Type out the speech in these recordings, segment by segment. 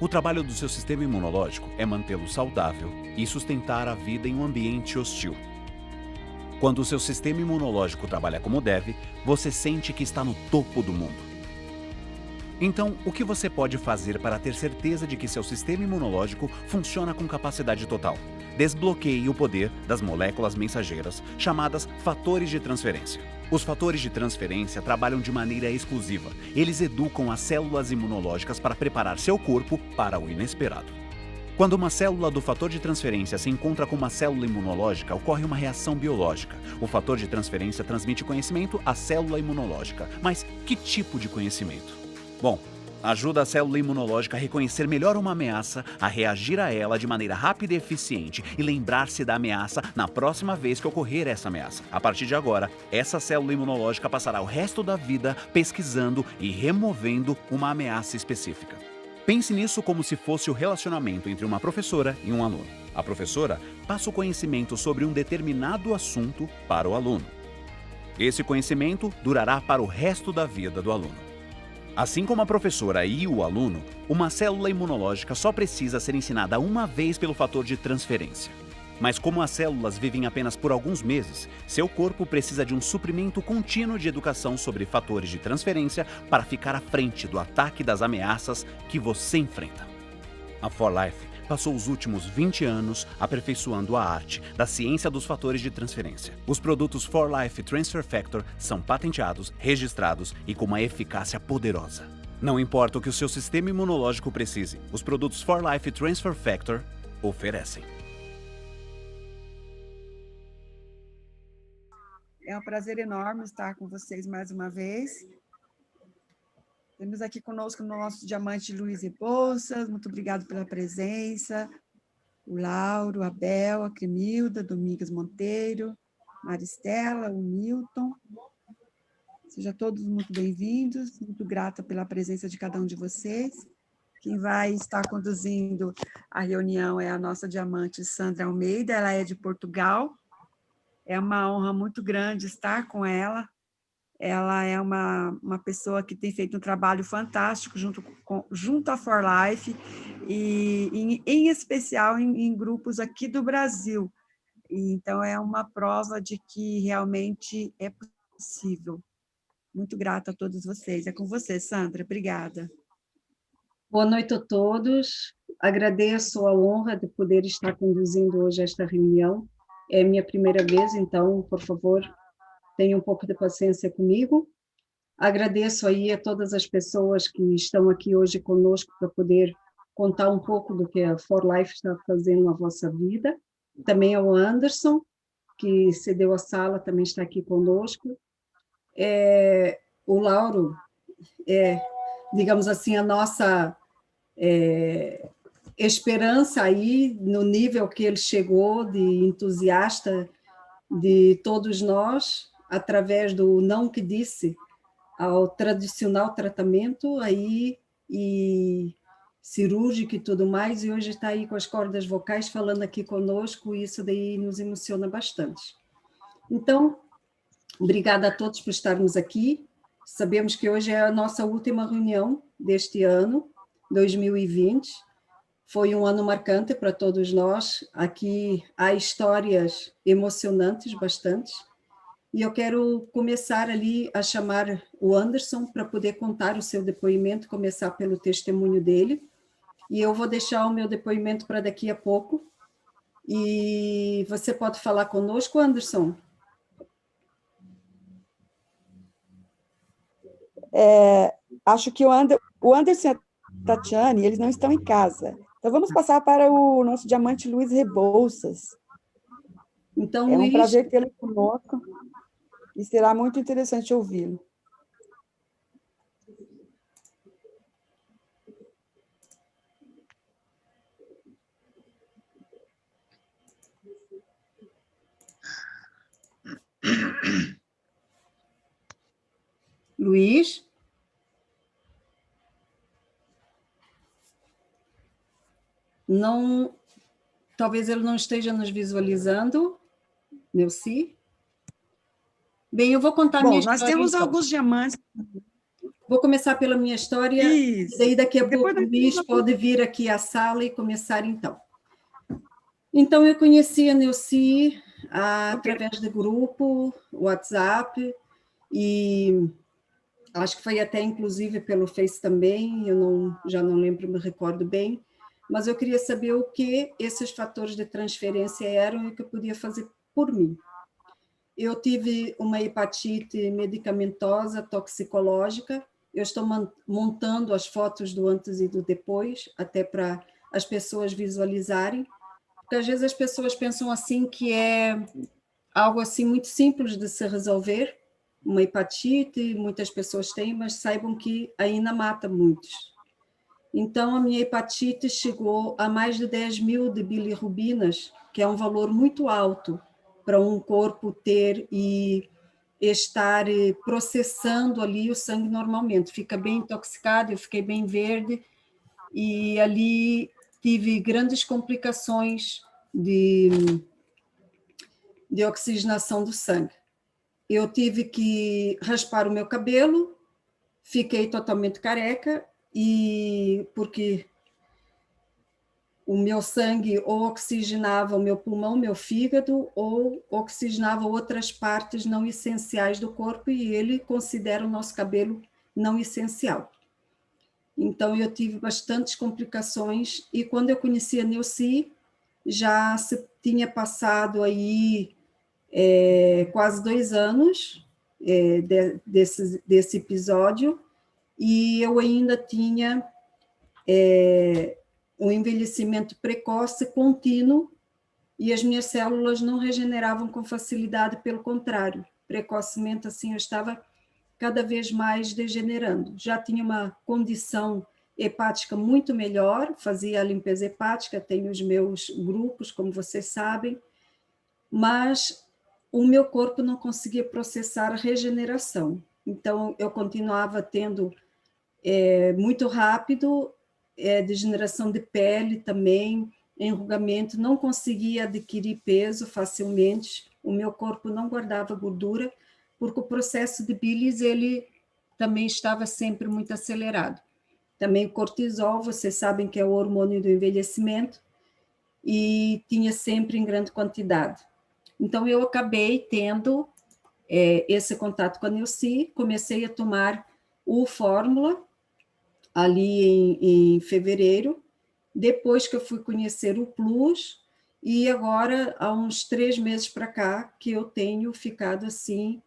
O trabalho do seu sistema imunológico é mantê-lo saudável e sustentar a vida em um ambiente hostil. Quando o seu sistema imunológico trabalha como deve, você sente que está no topo do mundo. Então, o que você pode fazer para ter certeza de que seu sistema imunológico funciona com capacidade total? Desbloqueie o poder das moléculas mensageiras, chamadas fatores de transferência. Os fatores de transferência trabalham de maneira exclusiva. Eles educam as células imunológicas para preparar seu corpo para o inesperado. Quando uma célula do fator de transferência se encontra com uma célula imunológica, ocorre uma reação biológica. O fator de transferência transmite conhecimento à célula imunológica. Mas que tipo de conhecimento? Bom, ajuda a célula imunológica a reconhecer melhor uma ameaça, a reagir a ela de maneira rápida e eficiente e lembrar-se da ameaça na próxima vez que ocorrer essa ameaça. A partir de agora, essa célula imunológica passará o resto da vida pesquisando e removendo uma ameaça específica. Pense nisso como se fosse o relacionamento entre uma professora e um aluno. A professora passa o conhecimento sobre um determinado assunto para o aluno. Esse conhecimento durará para o resto da vida do aluno. Assim como a professora e o aluno, uma célula imunológica só precisa ser ensinada uma vez pelo fator de transferência. Mas como as células vivem apenas por alguns meses, seu corpo precisa de um suprimento contínuo de educação sobre fatores de transferência para ficar à frente do ataque das ameaças que você enfrenta. A 4Life passou os últimos 20 anos aperfeiçoando a arte da ciência dos fatores de transferência. Os produtos 4Life Transfer Factor são patenteados, registrados e com uma eficácia poderosa. Não importa o que o seu sistema imunológico precise, os produtos 4Life Transfer Factor oferecem. É um prazer enorme estar com vocês mais uma vez. Temos aqui conosco o nosso diamante Luiz Rebouças, muito obrigado pela presença. O Lauro, a Bel, a Cremilda, Domingas Monteiro, Maristela, o Milton. Sejam todos muito bem-vindos, muito grata pela presença de cada um de vocês. Quem vai estar conduzindo a reunião é a nossa diamante Sandra Almeida, ela é de Portugal. É uma honra muito grande estar com ela. Ela é uma pessoa que tem feito um trabalho fantástico junto à 4Life, e em especial em grupos aqui do Brasil. Então, é uma prova de que realmente é possível. Muito grata a todos vocês. É com você, Sandra. Obrigada. Boa noite a todos. Agradeço a honra de poder estar conduzindo hoje esta reunião. É a minha primeira vez, então, por favor, tenha um pouco de paciência comigo. Agradeço aí a todas as pessoas que estão aqui hoje conosco para poder contar um pouco do que a 4Life está fazendo na vossa vida. Também ao Anderson, que cedeu a sala, também está aqui conosco. O Lauro digamos assim, a nossa esperança aí, no nível que ele chegou de entusiasta de todos nós, através do não que disse ao tradicional tratamento aí e cirúrgico e tudo mais, e hoje está aí com as cordas vocais falando aqui conosco, e isso daí nos emociona bastante. Então, obrigada a todos por estarmos aqui. Sabemos que hoje é a nossa última reunião deste ano, 2020. Foi um ano marcante para todos nós. Aqui há histórias emocionantes bastante. E eu quero começar ali a chamar o Anderson para poder contar o seu depoimento, começar pelo testemunho dele. E eu vou deixar o meu depoimento para daqui a pouco. E você pode falar conosco, Anderson? Acho que o Anderson e a Tatiane, eles não estão em casa. Então, vamos passar para o nosso diamante Luiz Rebouças. Então, é Luiz... um prazer tê-lo conosco e será muito interessante ouvi-lo. Luiz? Não, talvez ele não esteja nos visualizando, Neuci. Bem, eu vou contar minha história. Nós temos alguns diamantes. Vou começar pela minha história, Isso. e daí daqui a Depois pouco o nós Luiz temos pode vir aqui à sala e começar então. Então, eu conheci a Neuci através de grupo, WhatsApp, e acho que foi até inclusive pelo Face também, já não lembro, me recordo bem, mas eu queria saber o que esses fatores de transferência eram e o que eu podia fazer por mim. Eu tive uma hepatite medicamentosa, toxicológica, eu estou montando as fotos do antes e do depois, até para as pessoas visualizarem, porque às vezes as pessoas pensam assim que é algo assim muito simples de se resolver, uma hepatite, muitas pessoas têm, mas saibam que ainda mata muitos. Então, a minha hepatite chegou a mais de 10 mil de bilirrubinas, que é um valor muito alto para um corpo ter e estar processando ali o sangue normalmente. Fica bem intoxicado, eu fiquei bem verde, e ali tive grandes complicações de oxigenação do sangue. Eu tive que raspar o meu cabelo, fiquei totalmente careca, e porque o meu sangue ou oxigenava o meu pulmão, meu fígado, ou oxigenava outras partes não essenciais do corpo, e ele considera o nosso cabelo não essencial. Então, eu tive bastantes complicações, e quando eu conheci a Neuci, já se tinha passado aí quase 2 anos desse episódio, e eu ainda tinha um envelhecimento precoce contínuo, e as minhas células não regeneravam com facilidade, pelo contrário, precocemente assim eu estava cada vez mais degenerando. Já tinha uma condição hepática muito melhor, fazia a limpeza hepática, tenho os meus grupos, como vocês sabem, mas o meu corpo não conseguia processar a regeneração. Então, eu continuava tendo muito rápido, degeneração de pele também, enrugamento, não conseguia adquirir peso facilmente, o meu corpo não guardava gordura, porque o processo de bilis, ele também estava sempre muito acelerado. Também o cortisol, vocês sabem que é o hormônio do envelhecimento, e tinha sempre em grande quantidade. Então, eu acabei tendo esse contato com a Neuci, comecei a tomar o Fórmula, ali em fevereiro, depois que eu fui conhecer o Plus, e agora, há uns 3 meses para cá, que eu tenho ficado assim,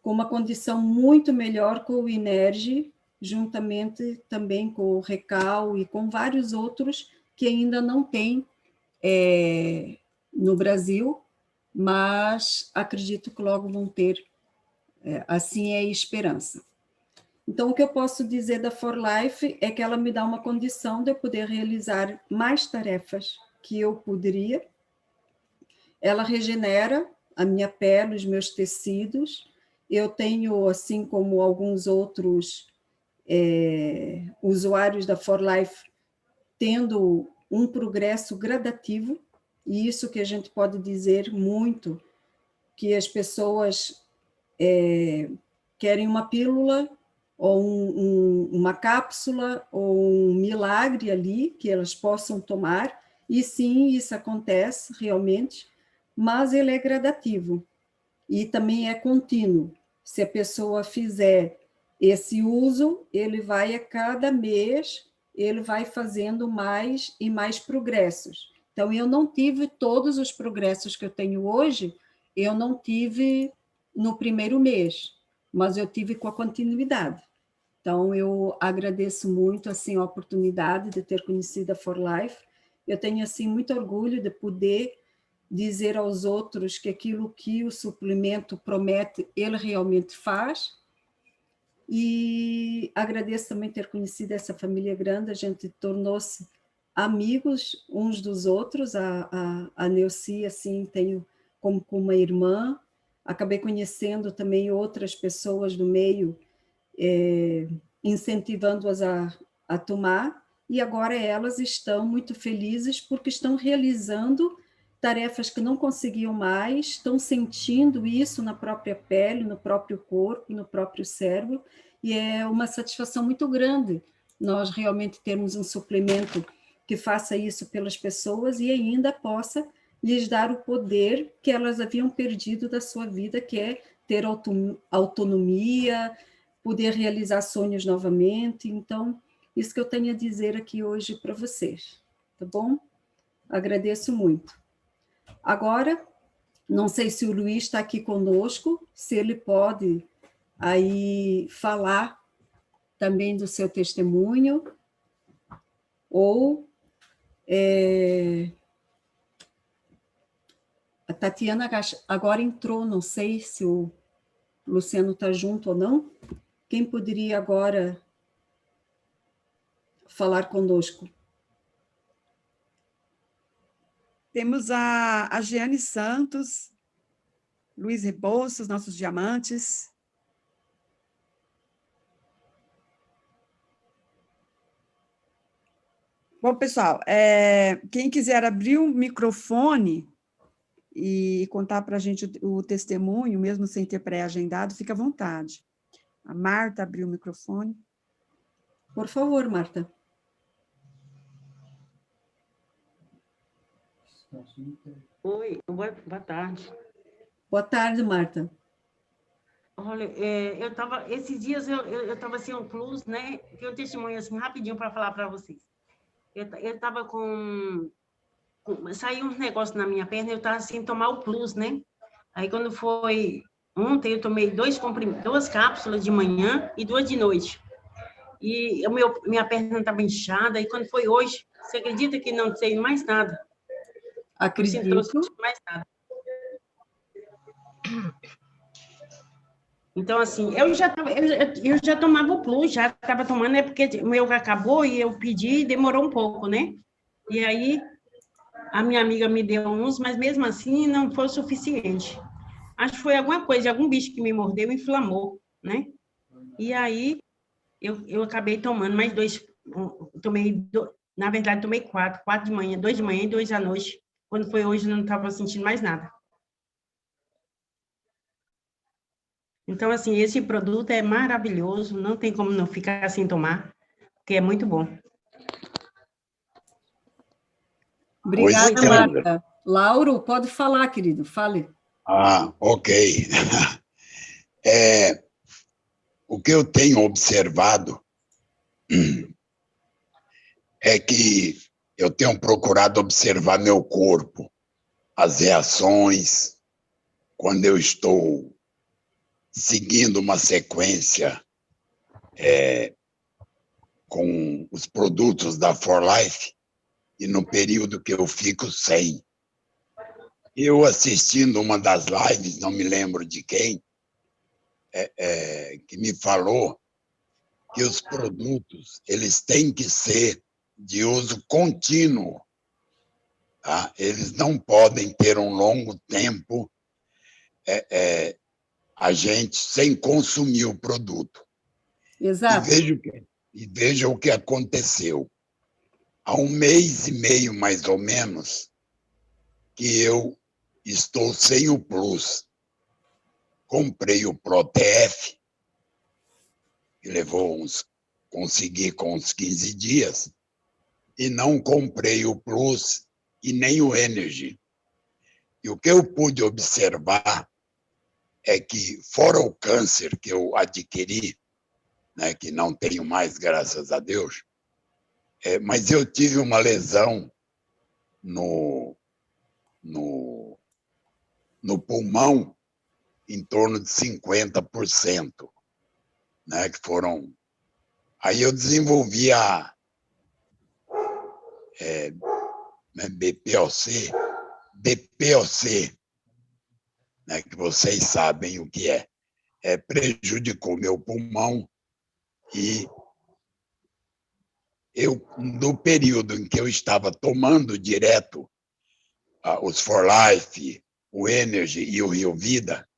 com uma condição muito melhor com o Inerge, juntamente também com o Recal e com vários outros que ainda não tem no Brasil, mas acredito que logo vão ter, assim é a esperança. Então, o que eu posso dizer da For Life é que ela me dá uma condição de eu poder realizar mais tarefas que eu poderia. Ela regenera a minha pele, os meus tecidos. Eu tenho, assim como alguns outros usuários da For Life, tendo um progresso gradativo, e isso que a gente pode dizer muito, que as pessoas querem uma pílula, ou uma cápsula, ou um milagre ali, que elas possam tomar, e sim, isso acontece realmente, mas ele é gradativo, e também é contínuo. Se a pessoa fizer esse uso, ele vai a cada mês, ele vai fazendo mais e mais progressos. Então, eu não tive todos os progressos que eu tenho hoje, eu não tive no primeiro mês, mas eu tive com a continuidade. Então, eu agradeço muito assim, a oportunidade de ter conhecido a For Life. Eu tenho assim, muito orgulho de poder dizer aos outros que aquilo que o suplemento promete, ele realmente faz. E agradeço também ter conhecido essa família grande, a gente tornou-se amigos uns dos outros, a Neuci, assim, tenho como uma irmã, acabei conhecendo também outras pessoas do meio, incentivando-as a tomar, e agora elas estão muito felizes porque estão realizando tarefas que não conseguiam mais, estão sentindo isso na própria pele, no próprio corpo, no próprio cérebro, e é uma satisfação muito grande nós realmente termos um suplemento que faça isso pelas pessoas e ainda possa lhes dar o poder que elas haviam perdido da sua vida, que é ter autonomia, poder realizar sonhos novamente. Então, isso que eu tenho a dizer aqui hoje para vocês, tá bom? Agradeço muito. Agora, não sei se o Luiz está aqui conosco, se ele pode aí falar também do seu testemunho, ou a Tatiana agora entrou, não sei se o Luciano está junto ou não. Quem poderia agora falar conosco? Temos a Giane Santos, Luiz Rebouças, nossos diamantes. Bom, pessoal, quem quiser abrir o microfone e contar para a gente o testemunho, mesmo sem ter pré-agendado, fica à vontade. A Marta abriu o microfone. Por favor, Marta. Oi, boa tarde. Boa tarde, Marta. Olha, esses dias eu estava sem um plus, né? Tem um testemunho assim, rapidinho para falar para vocês. Eu estava saiu uns negócios na minha perna, eu estava sem tomar o plus, né? Aí, quando foi ontem, eu tomei duas cápsulas de manhã e 2 de noite. E minha perna estava inchada, e quando foi hoje, você acredita que não sei mais nada? Acredito. Não sinto mais nada. Então, assim, eu já tomava o plus, já estava tomando, porque o meu acabou e eu pedi, demorou um pouco, né? E aí, a minha amiga me deu uns, mas mesmo assim não foi o suficiente. Acho que foi alguma coisa, algum bicho que me mordeu, inflamou, né? E aí, eu acabei tomando mais 2, na verdade, tomei 4 de manhã, 2 de manhã e 2 à noite. Quando foi hoje, eu não estava sentindo mais nada. Então, assim, esse produto é maravilhoso, não tem como não ficar sem tomar, porque é muito bom. Obrigada, Marta. Lauro, pode falar, querido, fale. Ok. O que eu tenho observado é que eu tenho procurado observar meu corpo, as reações, quando eu estou seguindo uma sequência com os produtos da For Life e no período que eu fico sem. Eu assistindo uma das lives, não me lembro de quem, que me falou que os produtos eles têm que ser de uso contínuo. Tá? Eles não podem ter um longo tempo a gente sem consumir o produto. Exato. E veja o que aconteceu. Há 1 mês e meio, mais ou menos, que eu estou sem o Plus. Comprei o ProTF, que consegui com uns 15 dias, e não comprei o Plus e nem o Energy. E o que eu pude observar é que, fora o câncer que eu adquiri, né, que não tenho mais, graças a Deus, mas eu tive uma lesão no pulmão em torno de 50%, né, que foram... Aí eu desenvolvi a BPOC, né, que vocês sabem o que é. Prejudicou meu pulmão e no período em que eu estava tomando direto os For Life, o Energy e o Rio Vida,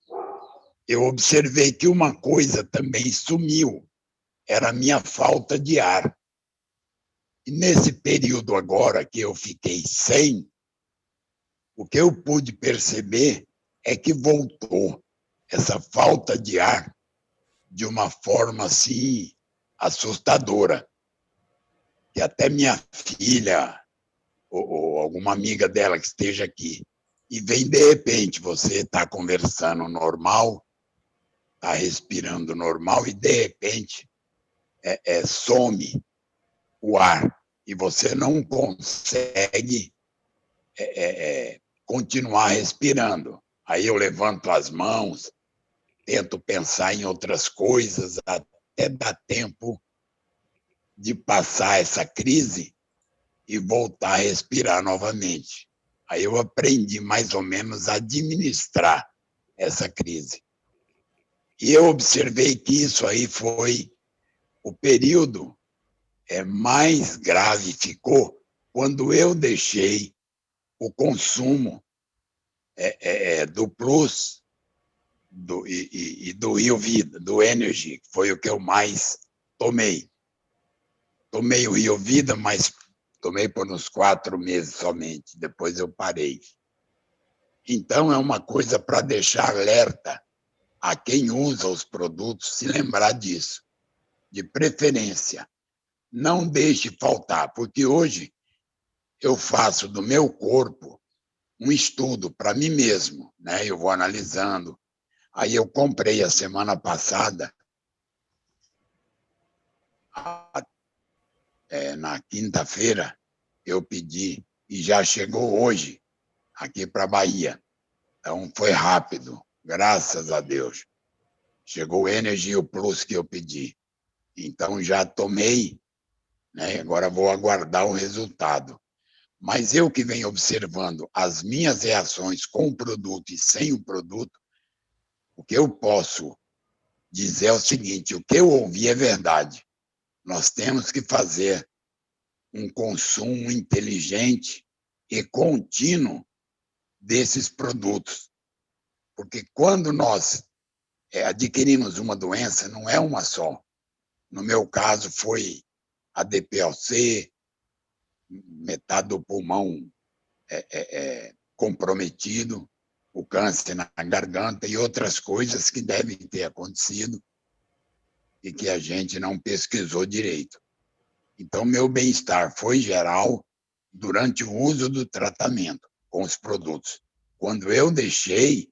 eu observei que uma coisa também sumiu, era a minha falta de ar. E nesse período agora que eu fiquei sem, o que eu pude perceber é que voltou essa falta de ar de uma forma assim assustadora, que até minha filha ou alguma amiga dela que esteja aqui e vem de repente, você está conversando normal, está respirando normal e de repente some o ar e você não consegue continuar respirando. Aí eu levanto as mãos, tento pensar em outras coisas, até dar tempo de passar essa crise e voltar a respirar novamente. Aí eu aprendi mais ou menos a administrar essa crise. E eu observei que isso aí foi o período mais grave ficou quando eu deixei o consumo do Plus e do Rio Vida, do Energy, que foi o que eu mais tomei. Tomei o Rio Vida, mas tomei por uns 4 meses somente, depois eu parei. Então, é uma coisa para deixar alerta a quem usa os produtos se lembrar disso. De preferência, não deixe faltar, porque hoje eu faço do meu corpo um estudo para mim mesmo, né? Eu vou analisando. Aí eu comprei a semana passada, na quinta-feira, eu pedi e já chegou hoje aqui para a Bahia. Então foi rápido, graças a Deus. Chegou o Energy Plus que eu pedi. Então já tomei, né? Agora vou aguardar o resultado. Mas eu que venho observando as minhas reações com o produto e sem o produto, o que eu posso dizer é o seguinte: o que eu ouvi é verdade. Nós temos que fazer um consumo inteligente e contínuo desses produtos. Porque quando nós adquirimos uma doença, não é uma só. No meu caso, foi a DPLC, metade do pulmão comprometido, o câncer na garganta e outras coisas que devem ter acontecido e que a gente não pesquisou direito. Então, meu bem-estar foi geral durante o uso do tratamento com os produtos. Quando eu deixei,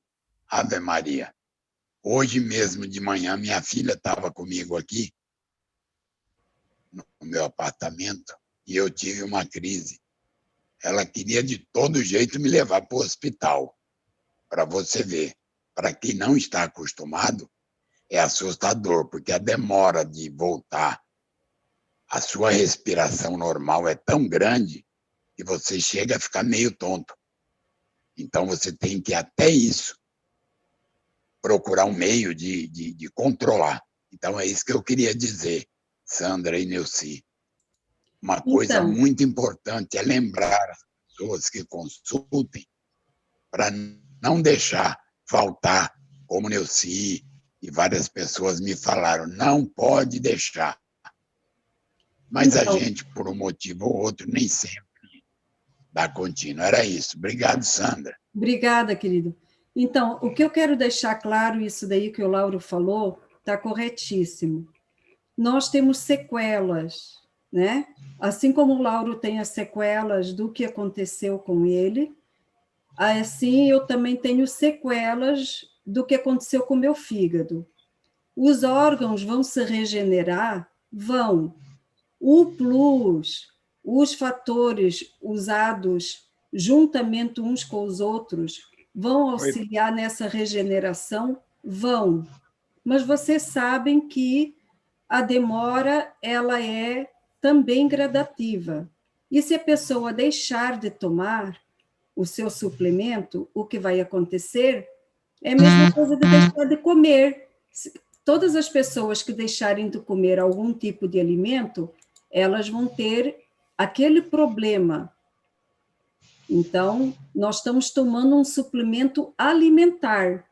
Ave Maria, hoje mesmo de manhã, minha filha estava comigo aqui, no meu apartamento, e eu tive uma crise. Ela queria de todo jeito me levar para o hospital, para você ver. Para quem não está acostumado, é assustador, porque a demora de voltar à sua respiração normal é tão grande que você chega a ficar meio tonto. Então, você tem que, até isso, procurar um meio de controlar. Então, é isso que eu queria dizer, Sandra e Neuci. Uma coisa muito importante é lembrar as pessoas que consultem para não deixar faltar, como Neuci e várias pessoas me falaram, não pode deixar. Mas a gente, por um motivo ou outro, nem sempre dá contínuo. Era isso. Obrigado, Sandra. Obrigada, querido. Então, o que eu quero deixar claro, isso daí que o Lauro falou, está corretíssimo. Nós temos sequelas, né? Assim como o Lauro tem as sequelas do que aconteceu com ele, assim eu também tenho sequelas do que aconteceu com o meu fígado. Os órgãos vão se regenerar? Vão. O plus, os fatores usados juntamente uns com os outros, vão auxiliar nessa regeneração? Vão. Mas vocês sabem que a demora ela é também gradativa. E se a pessoa deixar de tomar o seu suplemento, o que vai acontecer é a mesma coisa de deixar de comer. Todas as pessoas que deixarem de comer algum tipo de alimento, elas vão ter aquele problema. Então, nós estamos tomando um suplemento alimentar.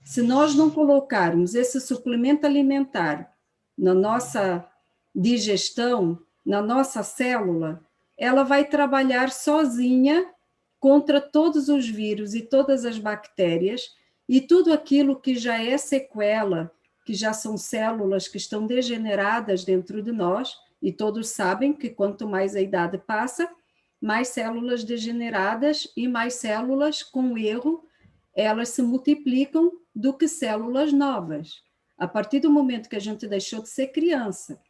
Se nós não colocarmos esse suplemento alimentar na nossa digestão, na nossa célula, ela vai trabalhar sozinha contra todos os vírus e todas as bactérias, e tudo aquilo que já é sequela, que já são células que estão degeneradas dentro de nós, e todos sabem que quanto mais a idade passa, mais células degeneradas e mais células com erro, elas se multiplicam do que células novas. A partir do momento que a gente deixou de ser criança,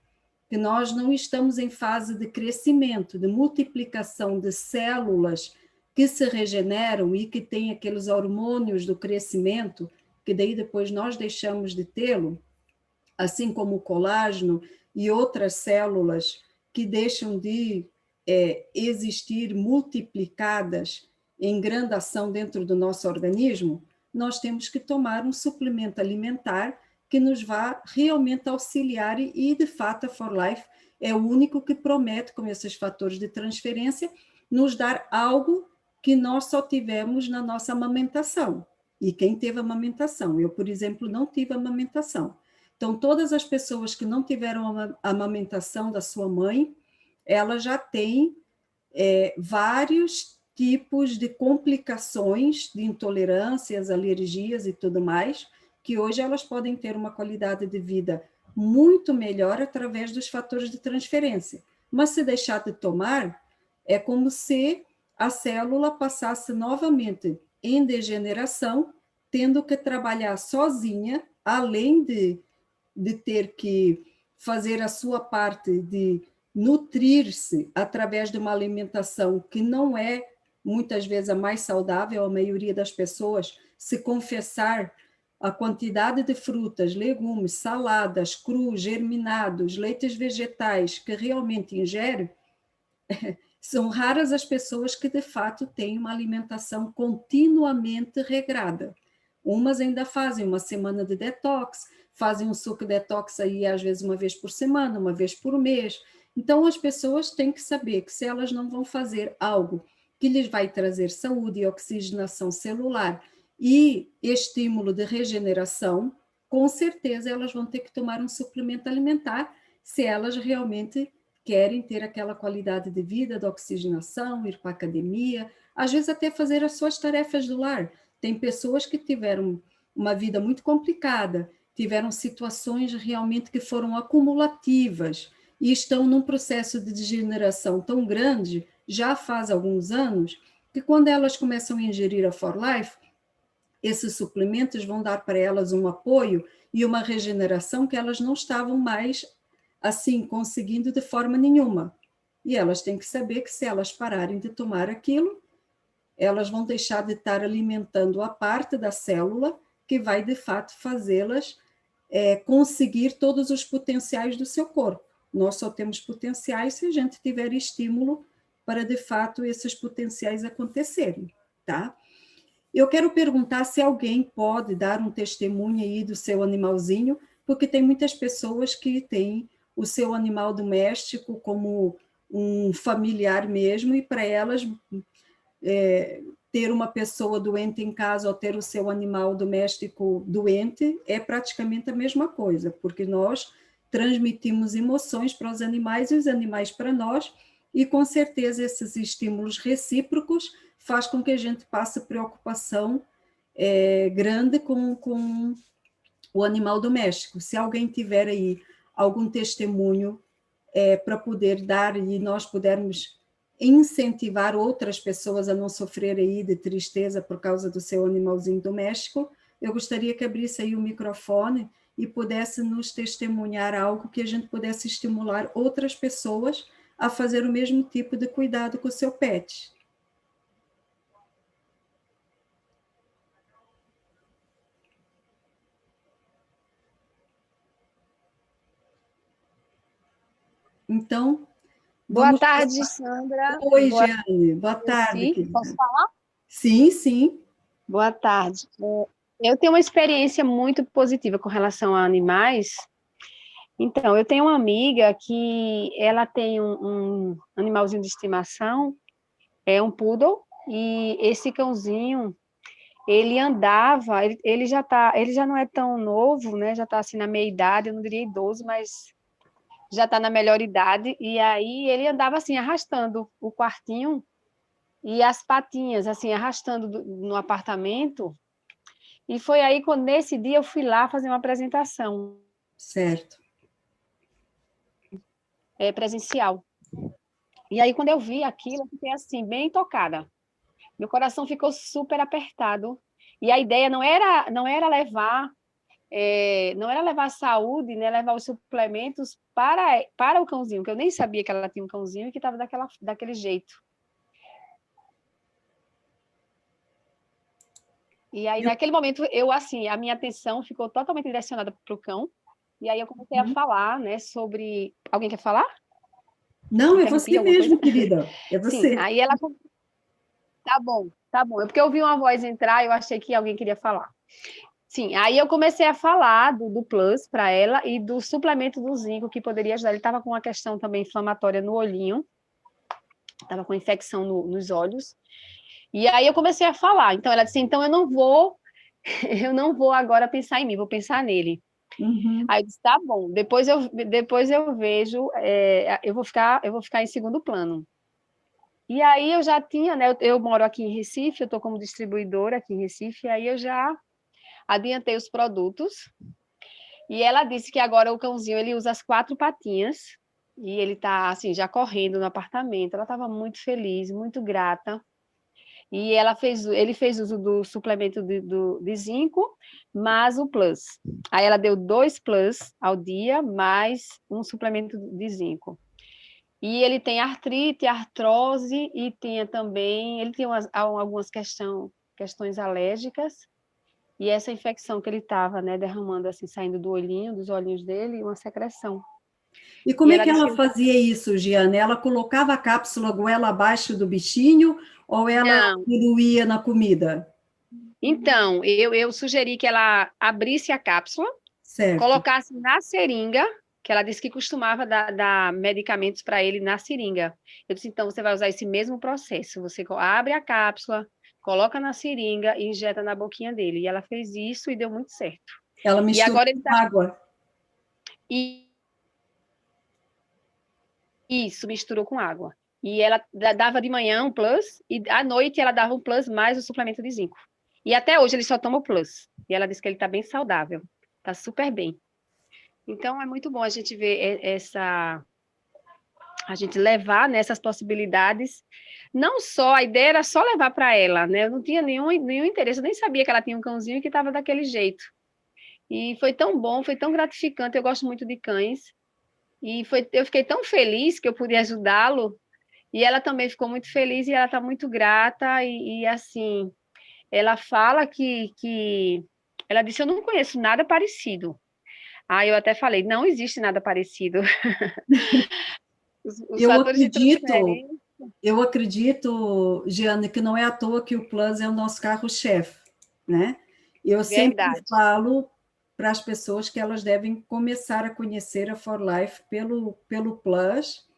que nós não estamos em fase de crescimento, de multiplicação de células que se regeneram e que têm aqueles hormônios do crescimento, que daí depois nós deixamos de tê-lo, assim como o colágeno e outras células que deixam de existir multiplicadas em grande ação dentro do nosso organismo, nós temos que tomar um suplemento alimentar que nos vá realmente auxiliar e de fato, a For Life é o único que promete, com esses fatores de transferência, nos dar algo que nós só tivemos na nossa amamentação. E quem teve amamentação? Eu, por exemplo, não tive amamentação. Então, todas as pessoas que não tiveram a amamentação da sua mãe, ela já tem vários tipos de complicações, de intolerâncias, alergias e tudo mais, que hoje elas podem ter uma qualidade de vida muito melhor através dos fatores de transferência. Mas se deixar de tomar, é como se a célula passasse novamente em degeneração, tendo que trabalhar sozinha, além de ter que fazer a sua parte de nutrir-se através de uma alimentação que não é, muitas vezes, a mais saudável, a maioria das pessoas, se confessar a quantidade de frutas, legumes, saladas, crus, germinados, leites vegetais que realmente ingere, são raras as pessoas que, de fato, têm uma alimentação continuamente regrada. Umas ainda fazem uma semana de detox, fazem um suco detox aí, às vezes, uma vez por semana, uma vez por mês. Então, as pessoas têm que saber que se elas não vão fazer algo que lhes vai trazer saúde e oxigenação celular e estímulo de regeneração, com certeza elas vão ter que tomar um suplemento alimentar se elas realmente querem ter aquela qualidade de vida, de oxigenação, ir para a academia, às vezes até fazer as suas tarefas do lar. Tem pessoas que tiveram uma vida muito complicada, tiveram situações realmente que foram acumulativas e estão num processo de degeneração tão grande, já faz alguns anos, que quando elas começam a ingerir a For Life, esses suplementos vão dar para elas um apoio e uma regeneração que elas não estavam mais assim conseguindo de forma nenhuma. E elas têm que saber que se elas pararem de tomar aquilo, elas vão deixar de estar alimentando a parte da célula que vai, de fato, fazê-las conseguir todos os potenciais do seu corpo. Nós só temos potenciais se a gente tiver estímulo para, de fato, esses potenciais acontecerem, tá? Eu quero perguntar se alguém pode dar um testemunho aí do seu animalzinho, porque tem muitas pessoas que têm o seu animal doméstico como um familiar mesmo, e para elas ter uma pessoa doente em casa ou ter o seu animal doméstico doente é praticamente a mesma coisa, porque nós transmitimos emoções para os animais e os animais para nós, e com certeza esses estímulos recíprocos faz com que a gente passe preocupação grande com o animal doméstico. Se alguém tiver aí algum testemunho para poder dar e nós pudermos incentivar outras pessoas a não sofrer aí de tristeza por causa do seu animalzinho doméstico, eu gostaria que abrisse aí o microfone e pudesse nos testemunhar algo que a gente pudesse estimular outras pessoas a fazer o mesmo tipo de cuidado com o seu pet. Então, boa tarde, Sandra. Oi, Jeane. Boa tarde. Sim, posso falar? Sim, sim. Boa tarde. Eu tenho uma experiência muito positiva com relação a animais. Então, eu tenho uma amiga que ela tem um animalzinho de estimação, é um poodle, e esse cãozinho, ele andava, ele já não é tão novo, né? Já está assim na meia idade, eu não diria idoso, mas já está na melhor idade, e aí ele andava assim, arrastando o quartinho e as patinhas, assim, arrastando no apartamento, E foi aí, quando nesse dia, eu fui lá fazer uma apresentação Certo. presencial. E aí, quando eu vi aquilo, eu fiquei assim, bem tocada. Meu coração ficou super apertado. E a ideia não era levar saúde, né, levar os suplementos para o cãozinho, que eu nem sabia que ela tinha um cãozinho e que estava daquele jeito. E aí, naquele momento, a minha atenção ficou totalmente direcionada para o cão. E aí eu comecei a falar, né, sobre... Alguém quer falar? Não, é você mesmo, querida. É você. Sim, aí ela... Tá bom. É porque eu ouvi uma voz entrar e eu achei que alguém queria falar. Sim, aí eu comecei a falar do Plus para ela e do suplemento do zinco que poderia ajudar. Ele estava com uma questão também inflamatória no olhinho, estava com infecção nos olhos. E aí eu comecei a falar. Então ela disse: então eu não vou agora pensar em mim, vou pensar nele. Uhum. Aí eu disse: tá bom. Depois eu vejo, eu vou ficar em segundo plano. E aí eu já tinha, né? Eu moro aqui em Recife, eu estou como distribuidora aqui em Recife, e aí eu já adiantei os produtos. E ela disse que agora o cãozinho ele usa as 4 patinhas e ele está assim já correndo no apartamento. Ela estava muito feliz, muito grata. E ele fez uso do suplemento de zinco, mais o Plus. Aí ela deu 2 Plus ao dia, mais um suplemento de zinco. E ele tem artrite, artrose e ele tem algumas questões alérgicas. E essa infecção que ele estava, né, derramando assim, saindo dos olhinhos dele, e uma secreção. E como é que ela fazia isso, Giane? Ela colocava a cápsula goela abaixo do bichinho ou ela diluía na comida? Então, eu sugeri que ela abrisse a cápsula, certo, colocasse na seringa, que ela disse que costumava dar medicamentos para ele na seringa. Eu disse: então, você vai usar esse mesmo processo. Você abre a cápsula, coloca na seringa e injeta na boquinha dele. E ela fez isso e deu muito certo. Ela misturou com água. Isso, misturou com água. E ela dava de manhã um Plus, e à noite ela dava um Plus mais o suplemento de zinco. E até hoje ele só toma o Plus. E ela disse que ele está bem saudável. Está super bem. Então, é muito bom a gente ver a gente levar nessas possibilidades. Não só, a ideia era só levar para ela, né? Eu não tinha nenhum interesse, eu nem sabia que ela tinha um cãozinho que estava daquele jeito. E foi tão bom, foi tão gratificante, eu gosto muito de cães. E eu fiquei tão feliz que eu pude ajudá-lo, e ela também ficou muito feliz, e ela está muito grata, e assim, ela fala ela disse: eu não conheço nada parecido. Aí eu até falei: não existe nada parecido. Eu acredito, Giane, que não é à toa que o Plus é o nosso carro-chefe, né? Eu sempre falo para as pessoas que elas devem começar a conhecer a For Life pelo Plus,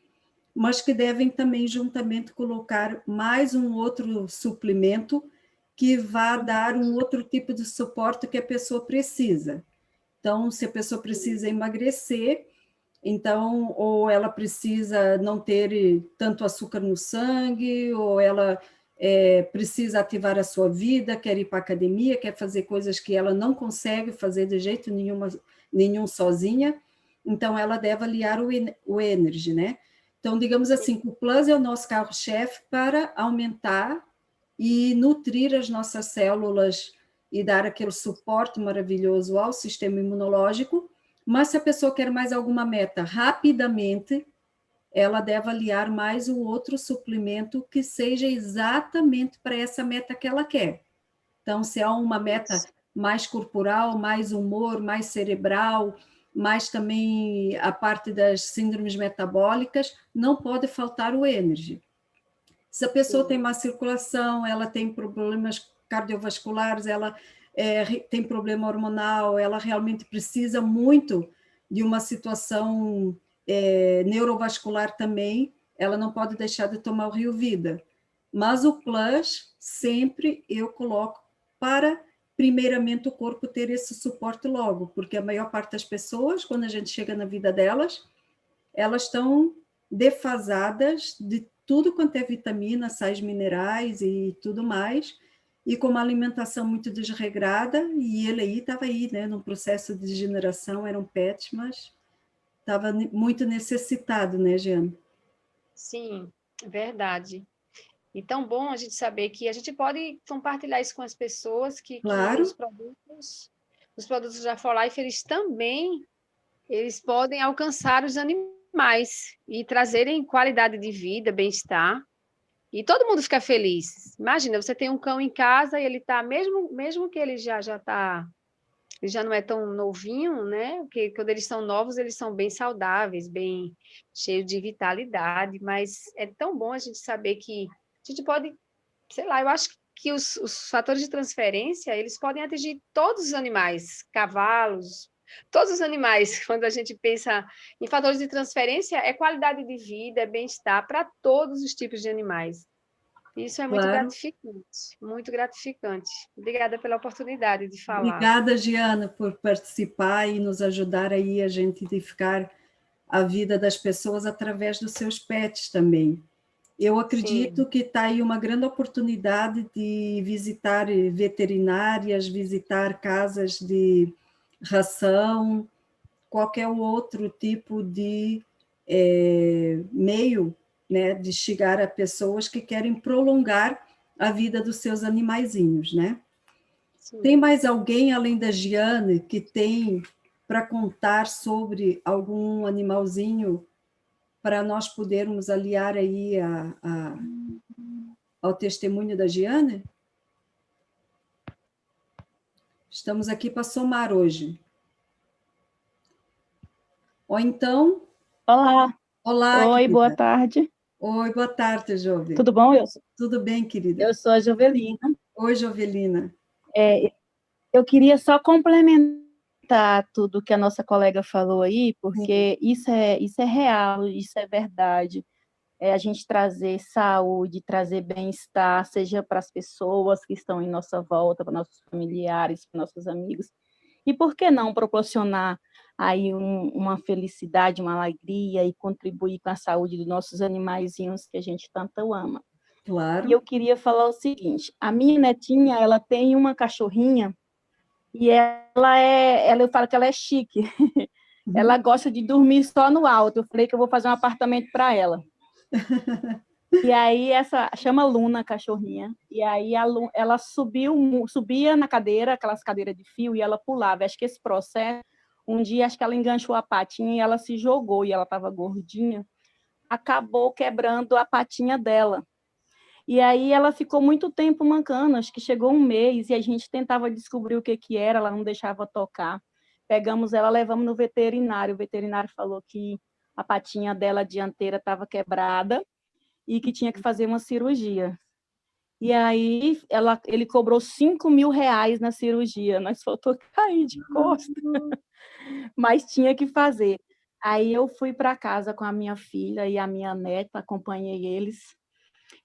mas que devem também juntamente colocar mais um outro suplemento que vá dar um outro tipo de suporte que a pessoa precisa. Então, se a pessoa precisa emagrecer, então, ou ela precisa não ter tanto açúcar no sangue, ou ela precisa ativar a sua vida, quer ir para a academia, quer fazer coisas que ela não consegue fazer de jeito nenhum sozinha, então ela deve aliar o Energy, né? Então, digamos assim, o Plus é o nosso carro-chefe para aumentar e nutrir as nossas células e dar aquele suporte maravilhoso ao sistema imunológico. Mas se a pessoa quer mais alguma meta rapidamente, ela deve aliar mais um outro suplemento que seja exatamente para essa meta que ela quer. Então, se há uma meta mais corporal, mais humor, mais cerebral, mais também a parte das síndromes metabólicas, não pode faltar o Energy. Se a pessoa tem má circulação, ela tem problemas cardiovasculares, ela tem problema hormonal, ela realmente precisa muito de uma situação neurovascular também, ela não pode deixar de tomar o Rio Vida. Mas o Plus, sempre eu coloco para, primeiramente, o corpo ter esse suporte logo, porque a maior parte das pessoas, quando a gente chega na vida delas, elas estão defasadas de tudo quanto é vitamina, sais minerais e tudo mais, e com uma alimentação muito desregrada, e ele aí estava aí, né, num processo de degeneração, era um pet, mas estava muito necessitado, né, Jeane? Sim, verdade. E tão bom a gente saber que a gente pode compartilhar isso com as pessoas, que Claro, os produtos da For Life, eles podem alcançar os animais e trazerem qualidade de vida, bem-estar, e todo mundo fica feliz. Imagina, você tem um cão em casa e ele está, mesmo que ele ele já não é tão novinho, né? Porque quando eles são novos, eles são bem saudáveis, bem cheios de vitalidade, mas é tão bom a gente saber que a gente pode, sei lá, eu acho que os fatores de transferência, eles podem atingir todos os animais, cavalos, todos os animais. Quando a gente pensa em fatores de transferência, é qualidade de vida, é bem-estar para todos os tipos de animais. Isso é muito claro. gratificante, muito gratificante. Obrigada pela oportunidade de falar. Obrigada, Giana, por participar e nos ajudar aí a gente identificar a vida das pessoas através dos seus pets também. Eu acredito que está aí uma grande oportunidade de visitar veterinárias, visitar casas de ração, qualquer outro tipo de meio, né, de chegar a pessoas que querem prolongar a vida dos seus animaizinhos, né? Sim. Tem mais alguém, além da Giane, que tem para contar sobre algum animalzinho para nós podermos aliar aí ao testemunho da Giane? Estamos aqui para somar hoje. Ou então... Olá. Olá, Oi, querida. boa tarde. Oi, boa tarde, Jove. Tudo bom? Tudo bem, querida? Eu sou a Jovelina. Oi, Jovelina. Eu queria só complementar tudo que a nossa colega falou aí, porque isso é real, isso é verdade. A gente trazer saúde, trazer bem-estar, seja para as pessoas que estão em nossa volta, para nossos familiares, para nossos amigos. E por que não proporcionar aí uma felicidade, uma alegria e contribuir com a saúde dos nossos animaizinhos que a gente tanto ama? Claro. E eu queria falar o seguinte, a minha netinha, ela tem uma cachorrinha e eu falo que ela é chique. Ela gosta de dormir só no alto. Eu falei que eu vou fazer um apartamento para ela. E aí chama Luna, a cachorrinha. E aí ela subia na cadeira, aquelas cadeiras de fio, e ela pulava. Acho que esse processo, um dia acho que ela enganchou a patinha e ela se jogou, e ela estava gordinha, acabou quebrando a patinha dela. E aí ela ficou muito tempo mancando, acho que chegou um mês, e a gente tentava descobrir o que era, ela não deixava tocar. Pegamos ela, levamos no veterinário. O veterinário falou que a patinha dela dianteira estava quebrada e que tinha que fazer uma cirurgia. E aí ele cobrou R$5.000 na cirurgia. Nós faltou cair de costa, mas tinha que fazer. Aí eu fui para casa com a minha filha e a minha neta, acompanhei eles.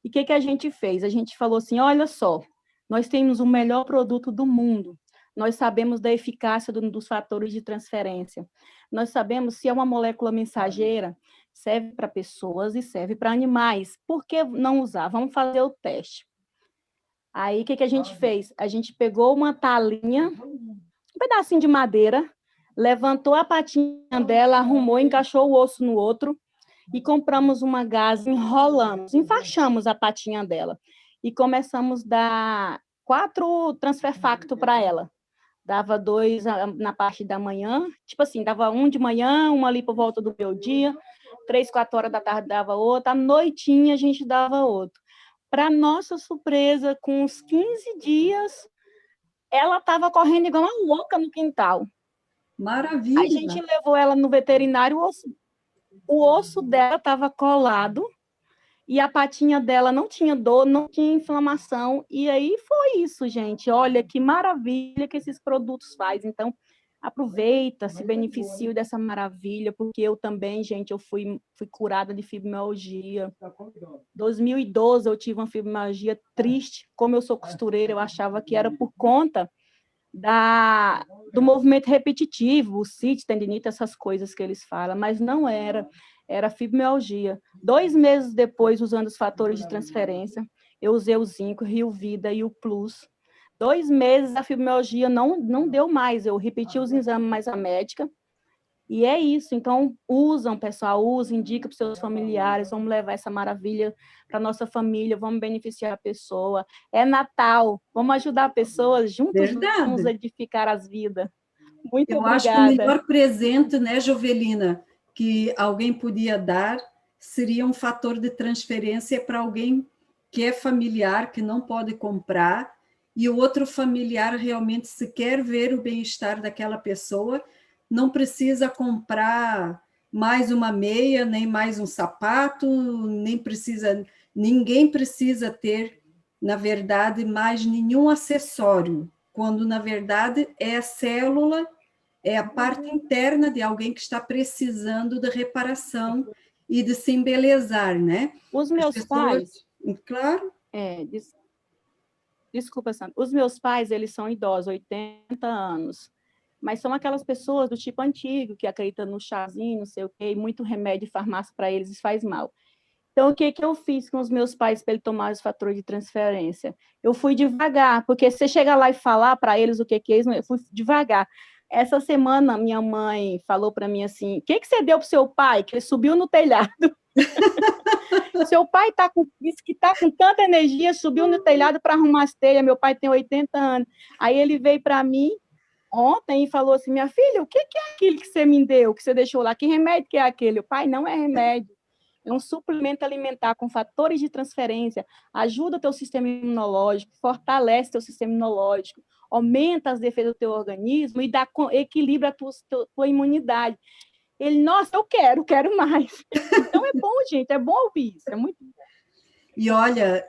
E o que a gente fez? A gente falou assim, olha só, nós temos o melhor produto do mundo. Nós sabemos da eficácia dos fatores de transferência. Nós sabemos se é uma molécula mensageira, serve para pessoas e serve para animais. Por que não usar? Vamos fazer o teste. Aí, o que a gente fez? A gente pegou uma talinha, um pedacinho de madeira, levantou a patinha dela, arrumou, encaixou o osso no outro e compramos uma gás, enrolamos, enfaixamos a patinha dela e começamos a dar 4 transferfacto para ela. Dava 2 na parte da manhã, tipo assim, dava 1 de manhã, 1 ali por volta do meio-dia, 3, 4 horas da tarde dava outro, à noitinha a gente dava outro. Para nossa surpresa, com uns 15 dias, ela estava correndo igual uma louca no quintal. Maravilha! A gente levou ela no veterinário, o osso dela estava colado, e a patinha dela não tinha dor, não tinha inflamação, e aí foi isso, gente. Olha que maravilha que esses produtos fazem. Então, aproveita, se beneficie dessa maravilha, porque eu também, gente, eu fui curada de fibromialgia. Em 2012, eu tive uma fibromialgia triste. Como eu sou costureira, eu achava que era por conta do movimento repetitivo, o CIT, tendinite, essas coisas que eles falam, mas não era fibromialgia. 2 meses depois, usando os fatores de transferência, eu usei o zinco, Rio Vida e o Plus. 2 meses a fibromialgia não deu mais, eu repeti os exames mais a médica, e é isso. Então, usam, pessoal, usam, indica para os seus familiares, vamos levar essa maravilha para a nossa família, vamos beneficiar a pessoa. É Natal, vamos ajudar pessoas, juntos vamos Verdade. edificar as vidas. Muito Eu obrigada. acho que o melhor presente, né, Jovelina, que alguém podia dar seria um fator de transferência para alguém que é familiar, que não pode comprar, e o outro familiar realmente, se quer ver o bem-estar daquela pessoa, não precisa comprar mais uma meia, nem mais um sapato, ninguém precisa ter, na verdade, mais nenhum acessório, quando, na verdade, é a célula, é a parte interna de alguém que está precisando de reparação e de se embelezar, né? Os meus pais... Claro. Desculpa, Sandra. Os meus pais, eles são idosos, 80 anos. Mas são aquelas pessoas do tipo antigo, que acreditam no chazinho, não sei o quê, e muito remédio de farmácia para eles, isso faz mal. Então, o que eu fiz com os meus pais para ele tomar os fatores de transferência? Eu fui devagar, porque se você chegar lá e falar para eles o que é isso, eu fui devagar. Essa semana, minha mãe falou para mim assim, o que você deu para o seu pai? Que ele subiu no telhado. Seu pai disse que está com tanta energia, subiu no telhado para arrumar as telhas, meu pai tem 80 anos. Aí ele veio para mim ontem e falou assim, minha filha, o que é aquilo que você me deu, que você deixou lá? Que remédio que é aquele? O pai, não é remédio. É um suplemento alimentar com fatores de transferência, ajuda o teu sistema imunológico, fortalece teu sistema imunológico, aumenta as defesas do teu organismo e equilibra a tua imunidade. Ele, nossa, eu quero mais. Então é bom, gente, é bom ouvir isso, é muito bom. E olha,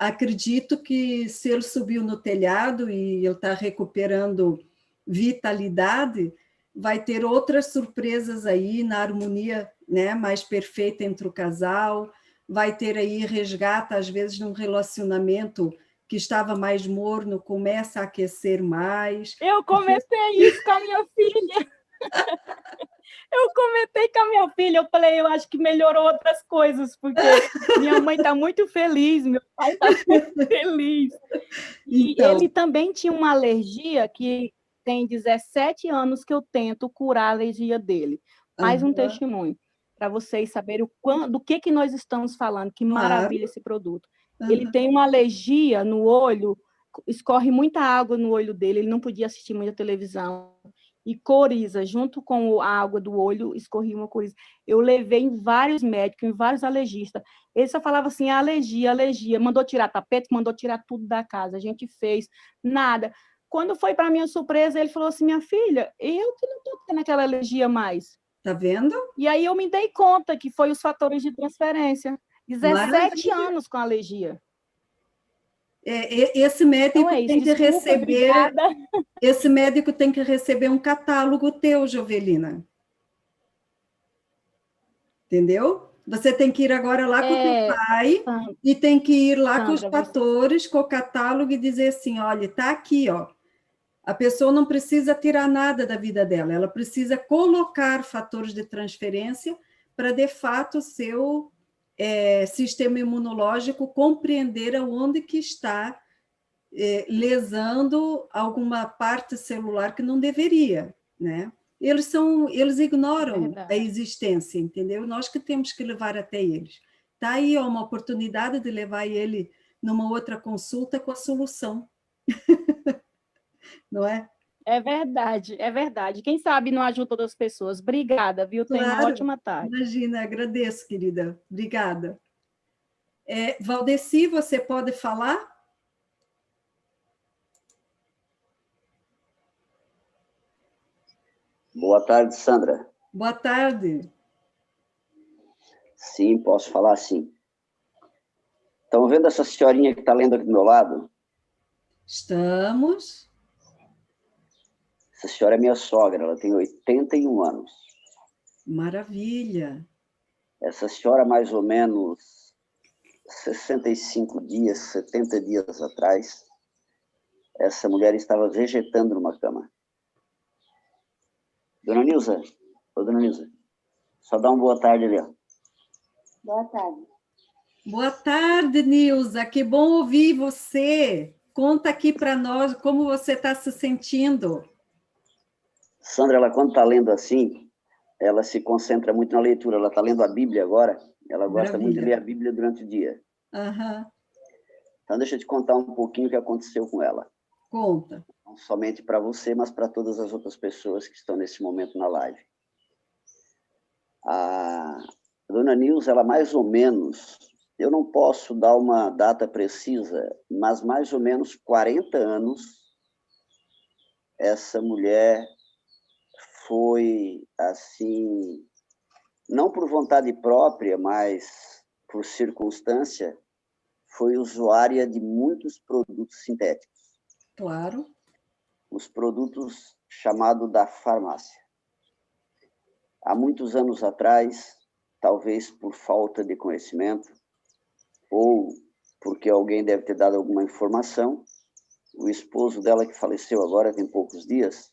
acredito que se ele subiu no telhado e ele está recuperando vitalidade, vai ter outras surpresas aí na harmonia, né, mais perfeita entre o casal, vai ter aí resgata, às vezes, num relacionamento que estava mais morno, começa a aquecer mais. Eu comentei isso com a minha filha. Eu comentei com a minha filha, eu falei, eu acho que melhorou outras coisas, porque minha mãe está muito feliz, meu pai está muito feliz. E então, ele também tinha uma alergia que tem 17 anos que eu tento curar a alergia dele. Mais um testemunho, para vocês saberem do que nós estamos falando, que maravilha esse produto. Ele tem uma alergia no olho, escorre muita água no olho dele, ele não podia assistir muita televisão, e coriza, junto com a água do olho, escorria uma coriza. Eu levei em vários médicos, em vários alergistas. Ele só falava assim, alergia, mandou tirar tapete, mandou tirar tudo da casa. A gente fez, nada. Quando foi para minha surpresa, ele falou assim, minha filha, eu que não estou tendo aquela alergia mais. Tá vendo? E aí eu me dei conta que foi os fatores de transferência. 17 anos com alergia. Esse médico então tem que receber. Obrigada. Esse médico tem que receber um catálogo teu, Jovelina. Entendeu? Você tem que ir agora lá com o teu pai e tem que ir lá com os fatores, com o catálogo e dizer assim, olha, tá aqui, ó. A pessoa não precisa tirar nada da vida dela, ela precisa colocar fatores de transferência para, de fato, o seu sistema imunológico compreender aonde que está lesando alguma parte celular que não deveria, né? Eles ignoram a existência, entendeu? Nós que temos que levar até eles. Tá aí uma oportunidade de levar ele numa outra consulta com a solução. Não é? É verdade, é verdade. Quem sabe não ajuda todas as pessoas. Obrigada, viu? Tenha uma ótima tarde. Imagina, agradeço, querida. Obrigada. Valdeci, você pode falar? Boa tarde, Sandra. Boa tarde. Sim, posso falar sim. Estão vendo essa senhorinha que está lendo aqui do meu lado? Estamos. Essa senhora é minha sogra, ela tem 81 anos. Maravilha. Essa senhora, mais ou menos 65 dias, 70 dias atrás, essa mulher estava vegetando numa cama. Dona Nilza, só dá uma boa tarde ali, ó. Boa tarde. Boa tarde, Nilza. Que bom ouvir você. Conta aqui para nós como você está se sentindo. Sandra, ela quando está lendo assim, ela se concentra muito na leitura. Ela está lendo a Bíblia agora. Ela gosta muito de ler a Bíblia durante o dia. Uhum. Então, deixa eu te contar um pouquinho o que aconteceu com ela. Conta. Não somente para você, mas para todas as outras pessoas que estão nesse momento na live. A dona Nilza, ela mais ou menos, eu não posso dar uma data precisa, mas mais ou menos 40 anos, essa mulher foi, assim, não por vontade própria, mas por circunstância, foi usuária de muitos produtos sintéticos. Claro. Os produtos chamados da farmácia. Há muitos anos atrás, talvez por falta de conhecimento, ou porque alguém deve ter dado alguma informação, o esposo dela, que faleceu agora, tem poucos dias,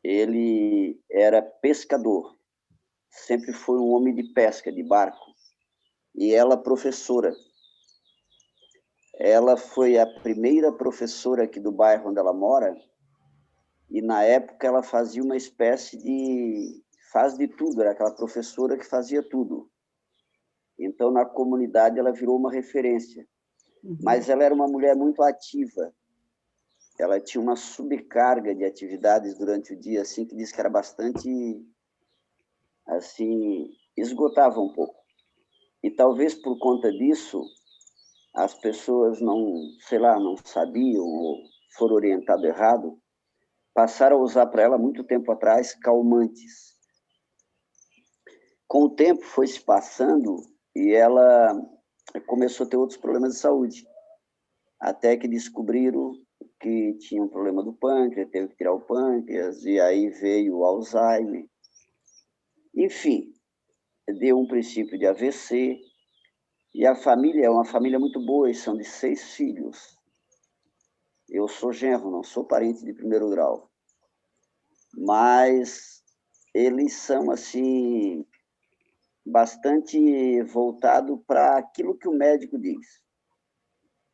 ele era pescador, sempre foi um homem de pesca, de barco, e ela professora. Ela foi a primeira professora aqui do bairro onde ela mora, e na época ela fazia uma espécie de... faz de tudo, era aquela professora que fazia tudo. Então, na comunidade, ela virou uma referência. Mas ela era uma mulher muito ativa. Ela tinha uma subcarga de atividades durante o dia, assim, que diz que era bastante, assim, esgotava um pouco. E talvez por conta disso, as pessoas não, sei lá, não sabiam ou foram orientadas errado, passaram a usar para ela, muito tempo atrás, calmantes. Com o tempo foi se passando e ela começou a ter outros problemas de saúde. Até que descobriram que tinha um problema do pâncreas, teve que tirar o pâncreas, e aí veio o Alzheimer. Enfim, deu um princípio de AVC, e a família é uma família muito boa, e são de 6 filhos. Eu sou genro, não sou parente de primeiro grau. Mas eles são, assim, bastante voltados para aquilo que o médico diz.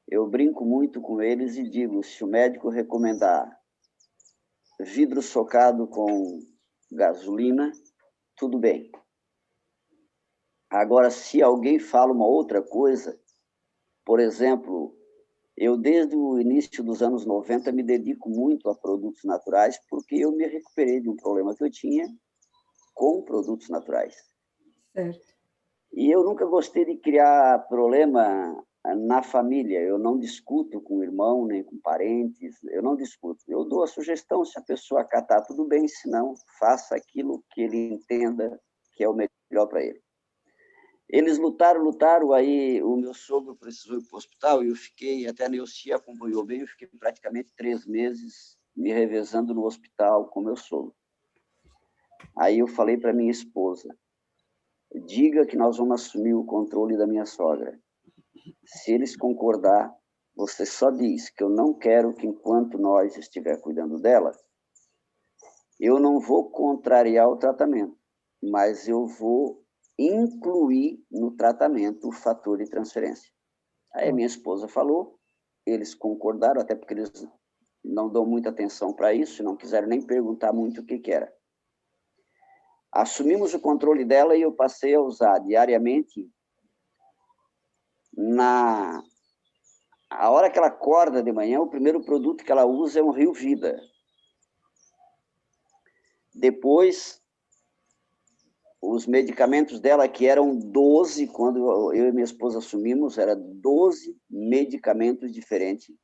Eu brinco muito com eles e digo, se o médico recomendar vidro socado com gasolina, tudo bem. Agora, se alguém fala uma outra coisa, por exemplo, eu desde o início dos anos 90 me dedico muito a produtos naturais, porque eu me recuperei de um problema que eu tinha com produtos naturais. Certo. E eu nunca gostei de criar problema na família. Eu não discuto com o irmão, nem com parentes, eu não discuto. Eu dou a sugestão, se a pessoa acatar, tudo bem, se não, faça aquilo que ele entenda que é o melhor para ele. Eles lutaram, aí o meu sogro precisou ir para o hospital e eu fiquei, até a Neuci acompanhou bem, eu fiquei praticamente 3 meses me revezando no hospital com meu sogro. Aí eu falei para minha esposa, diga que nós vamos assumir o controle da minha sogra. Se eles concordar, você só diz que eu não quero que, enquanto nós estiver cuidando dela, eu não vou contrariar o tratamento, mas eu vou incluir no tratamento o fator de transferência. Aí minha esposa falou, eles concordaram, até porque eles não dão muita atenção para isso, não quiseram nem perguntar muito o que era. Assumimos o controle dela e eu passei a usar diariamente. A hora que ela acorda de manhã, o primeiro produto que ela usa é um Rio Vida. Depois, os medicamentos dela, que eram 12, quando eu e minha esposa assumimos, eram 12 medicamentos diferentes.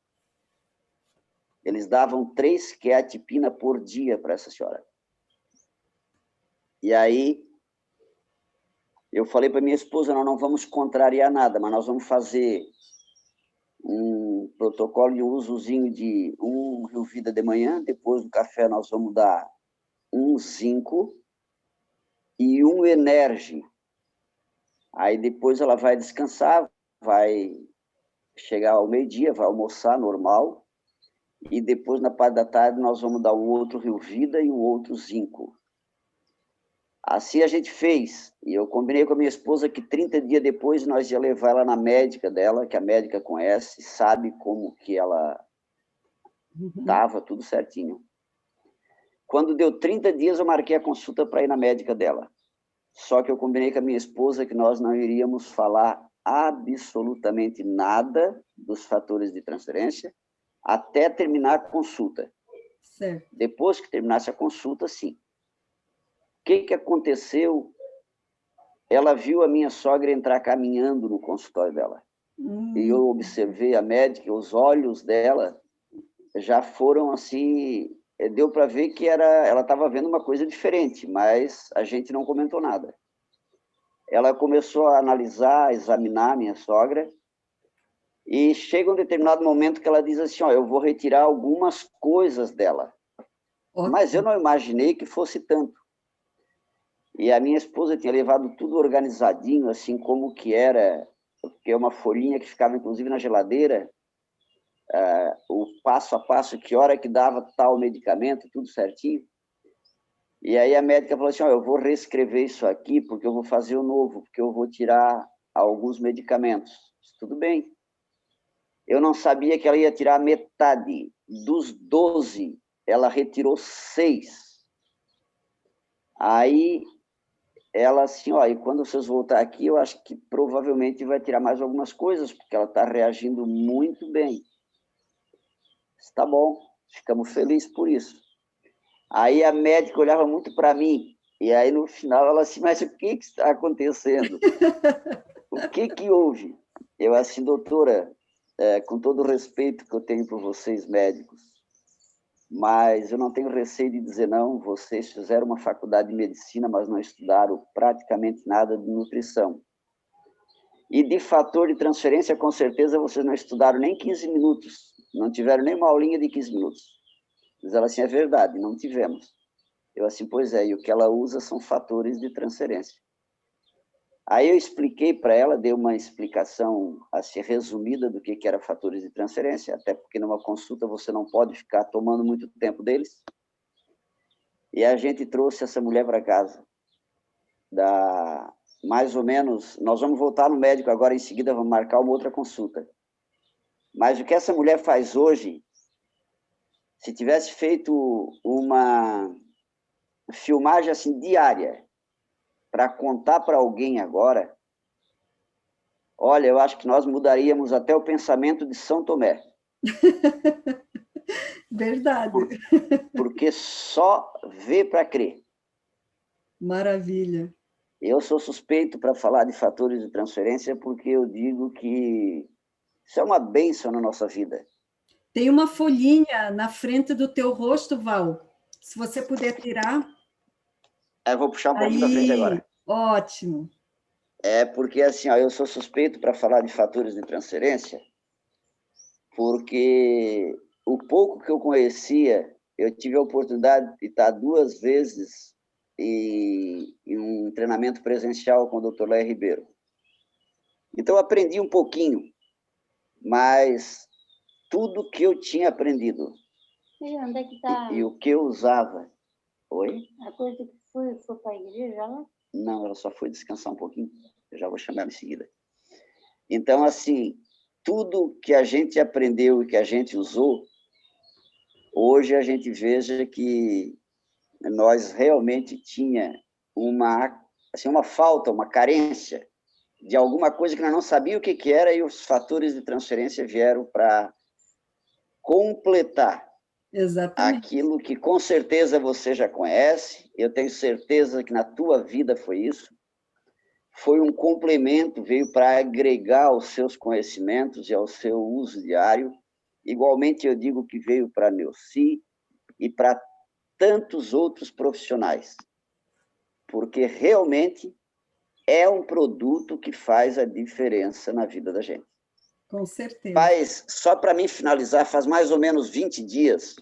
Eles davam 3 quetiapina por dia para essa senhora. E aí, eu falei para minha esposa, nós não vamos contrariar nada, mas nós vamos fazer um protocolo de usozinho de um Rio Vida de manhã, depois do café nós vamos dar um zinco e um Energy. Aí depois ela vai descansar, vai chegar ao meio-dia, vai almoçar normal, e depois na parte da tarde nós vamos dar um outro Rio Vida e um outro zinco. Assim a gente fez, e eu combinei com a minha esposa que 30 dias depois nós ia levar ela na médica dela, que a médica conhece, sabe como que ela estava, tudo certinho. Quando deu 30 dias, eu marquei a consulta para ir na médica dela. Só que eu combinei com a minha esposa que nós não iríamos falar absolutamente nada dos fatores de transferência até terminar a consulta. Certo. Depois que terminasse a consulta, sim. O que aconteceu? Ela viu a minha sogra entrar caminhando no consultório dela. E eu observei a médica, os olhos dela já foram assim, deu para ver que ela estava vendo uma coisa diferente, mas a gente não comentou nada. Ela começou a analisar, a examinar a minha sogra, e chega um determinado momento que ela diz assim, ó, eu vou retirar algumas coisas dela. Mas eu não imaginei que fosse tanto. E a minha esposa tinha levado tudo organizadinho, assim como que era, porque é uma folhinha que ficava inclusive na geladeira, o passo a passo, que hora que dava tal medicamento, tudo certinho. E aí a médica falou assim, ó, eu vou reescrever isso aqui, porque eu vou fazer o novo, porque eu vou tirar alguns medicamentos. Tudo bem. Eu não sabia que ela ia tirar metade. Dos 12, ela retirou 6. Aí ela assim, ó, e quando vocês voltar aqui, eu acho que provavelmente vai tirar mais algumas coisas, porque ela está reagindo muito bem. Está bom, ficamos felizes por isso. Aí a médica olhava muito para mim, e aí no final ela assim, mas o que está acontecendo? O que houve? Eu assim, doutora, com todo o respeito que eu tenho por vocês médicos, mas eu não tenho receio de dizer não, vocês fizeram uma faculdade de medicina, mas não estudaram praticamente nada de nutrição. E de fator de transferência, com certeza, vocês não estudaram nem 15 minutos, não tiveram nem uma aulinha de 15 minutos. Diz ela assim, é verdade, não tivemos. Eu assim, pois é, e o que ela usa são fatores de transferência. Aí eu expliquei para ela, dei uma explicação assim, resumida do que era fatores de transferência, até porque numa consulta você não pode ficar tomando muito tempo deles. E a gente trouxe essa mulher para casa. Mais ou menos, nós vamos voltar no médico agora, em seguida vamos marcar uma outra consulta. Mas o que essa mulher faz hoje, se tivesse feito uma filmagem assim diária, para contar para alguém agora, olha, eu acho que nós mudaríamos até o pensamento de São Tomé. Verdade. Porque só vê para crer. Maravilha. Eu sou suspeito para falar de fatores de transferência porque eu digo que isso é uma bênção na nossa vida. Tem uma folhinha na frente do teu rosto, Val. Se você puder tirar. Eu vou puxar um pouquinho para frente agora. Ótimo. É porque assim, ó, eu sou suspeito para falar de fatores de transferência porque o pouco que eu conhecia, eu tive a oportunidade de estar 2 vezes em um treinamento presencial com o Dr. Léo Ribeiro. Então, eu aprendi um pouquinho, mas tudo que eu tinha aprendido Onde é que tá? e o que eu usava... Oi? A coisa que foi para a igreja, ela? Não, ela só foi descansar um pouquinho. Eu já vou chamar ela em seguida. Então, assim, tudo que a gente aprendeu e que a gente usou, hoje a gente veja que nós realmente tinha uma falta, uma carência de alguma coisa que nós não sabíamos o que era, e os fatores de transferência vieram para completar Exatamente. aquilo que com certeza você já conhece. Eu tenho certeza que na tua vida foi isso. Foi um complemento, veio para agregar aos seus conhecimentos e ao seu uso diário. Igualmente, eu digo que veio para a Neuci e para tantos outros profissionais, porque realmente é um produto que faz a diferença na vida da gente. Com certeza. Só para mim finalizar, faz mais ou menos 20 dias,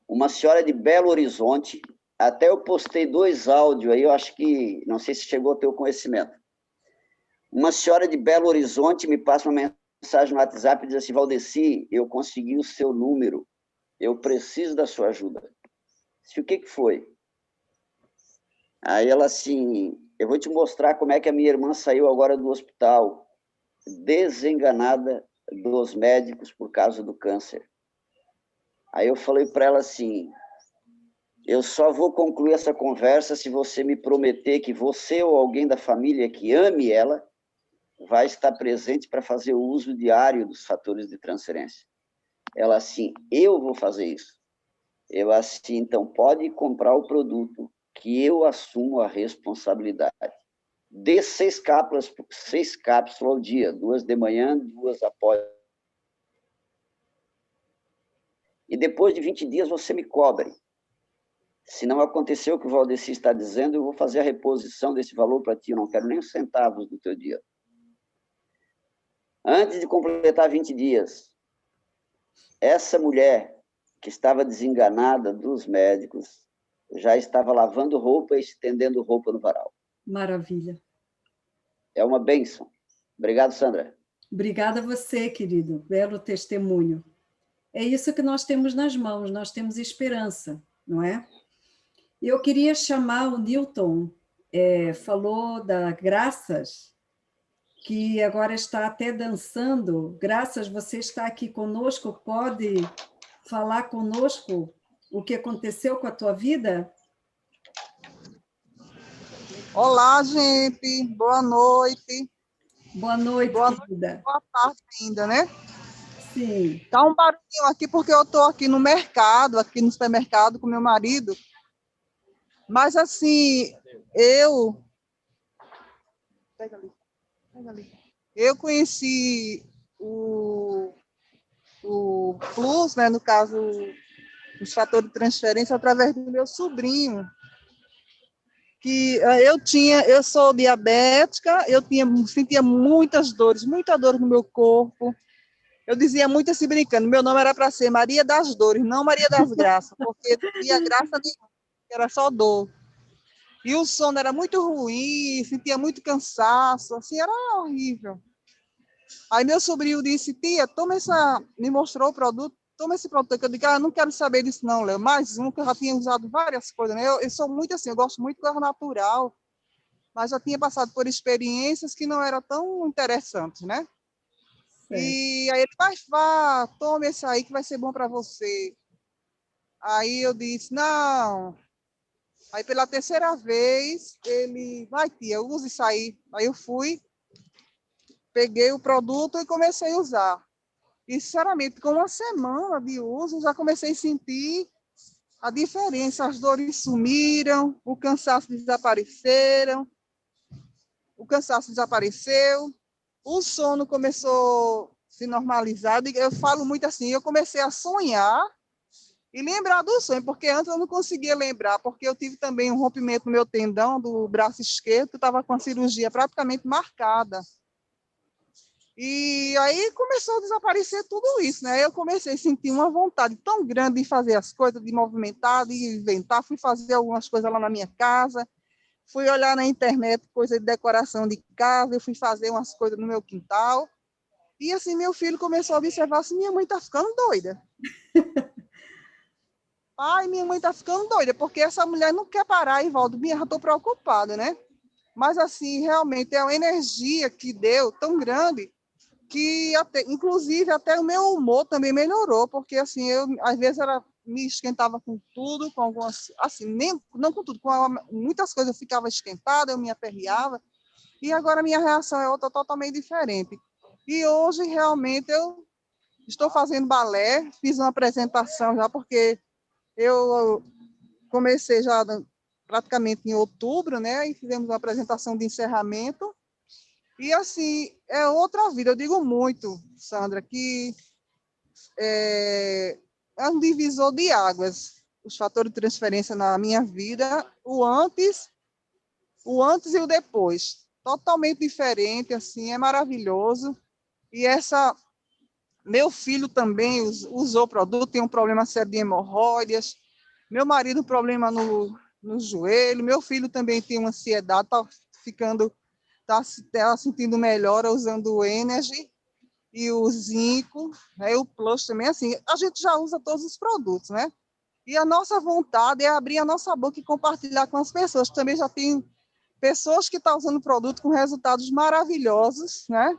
uma senhora de Belo Horizonte, até eu postei 2 áudios aí, eu acho que, não sei se chegou ao teu conhecimento. Uma senhora de Belo Horizonte me passa uma mensagem no WhatsApp e diz assim, Valdeci, eu consegui o seu número, eu preciso da sua ajuda. O que foi? Aí ela assim, eu vou te mostrar como é que a minha irmã saiu agora do hospital, desenganada dos médicos por causa do câncer. Aí eu falei para ela assim, eu só vou concluir essa conversa se você me prometer que você ou alguém da família que ame ela vai estar presente para fazer o uso diário dos fatores de transferência. Ela assim, eu vou fazer isso. Eu assim, então pode comprar o produto que eu assumo a responsabilidade. Dê 6 cápsulas ao dia, 2 de manhã, 2 após. E depois de 20 dias você me cobre. Se não aconteceu o que o Valdeci está dizendo, eu vou fazer a reposição desse valor para ti, eu não quero nem os centavos do teu dia. Antes de completar 20 dias, essa mulher que estava desenganada dos médicos já estava lavando roupa e estendendo roupa no varal. Maravilha. É uma bênção. Obrigado, Sandra. Obrigada a você, querido. Belo testemunho. É isso que nós temos nas mãos, nós temos esperança, não é? E eu queria chamar o Newton, falou da Graças, que agora está até dançando. Graças, você está aqui conosco, pode falar conosco o que aconteceu com a tua vida? Olá, gente. Boa noite. Boa noite, querida. Boa tarde ainda, né? Sim. Tá um barulhinho aqui porque eu estou aqui no mercado, aqui no supermercado com meu marido. Mas, assim, Pega ali. Eu conheci o Plus, né, no caso, os fatores de transferência, através do meu sobrinho. Que eu sou diabética, sentia muitas dores, muita dor no meu corpo. Eu dizia muito assim, brincando, meu nome era para ser Maria das Dores, não Maria das Graças, porque não tinha graça nenhuma, era só dor. E o sono era muito ruim, sentia muito cansaço, assim, era horrível. Aí meu sobrinho disse, tia, me mostrou o produto, toma esse produto. Eu digo, não quero saber disso não, Léo, mais um, que eu já tinha usado várias coisas, né? Eu sou muito assim, eu gosto muito de coisa natural, mas já tinha passado por experiências que não eram tão interessantes, né? E aí ele, vá, tome esse aí que vai ser bom para você. Aí eu disse, não. Aí pela terceira vez, ele, vai tia, use isso aí. Aí eu fui, peguei o produto e comecei a usar. E, sinceramente, com uma semana de uso, já comecei a sentir a diferença. As dores sumiram, o cansaço desapareceu, o sono começou a se normalizar. Eu falo muito assim, eu comecei a sonhar e lembrar do sonho, porque antes eu não conseguia lembrar, porque eu tive também um rompimento no meu tendão do braço esquerdo, que estava com a cirurgia praticamente marcada. E aí começou a desaparecer tudo isso, né? Eu comecei a sentir uma vontade tão grande de fazer as coisas, de movimentar, de inventar. Fui fazer algumas coisas lá na minha casa, fui olhar na internet coisa de decoração de casa, eu fui fazer umas coisas no meu quintal. E assim, meu filho começou a observar assim, minha mãe está ficando doida. Ai, minha mãe está ficando doida, porque essa mulher não quer parar, Ivaldo. Já estou preocupada, né? Mas assim, realmente é uma energia que deu tão grande que inclusive até o meu humor também melhorou, porque assim, eu às vezes me esquentava com tudo, com algumas, assim, não com tudo, muitas coisas eu ficava esquentada, eu me aperreava, e agora a minha reação é outra totalmente diferente. E hoje realmente eu estou fazendo balé, fiz uma apresentação já, porque eu comecei já praticamente em outubro, né, e fizemos uma apresentação de encerramento. E, assim, é outra vida. Eu digo muito, Sandra, que é um divisor de águas, os fatores de transferência na minha vida, o antes e o depois. Totalmente diferente, assim, é maravilhoso. E meu filho também usou o produto, tem um problema sério de hemorroidas. Meu marido, problema no joelho. Meu filho também tem uma ansiedade, está sentindo melhor usando o Energy e o Zinco, né, o Plus também, assim, a gente já usa todos os produtos, né? E a nossa vontade é abrir a nossa boca e compartilhar com as pessoas. Também já tem pessoas que estão usando o produto com resultados maravilhosos, né?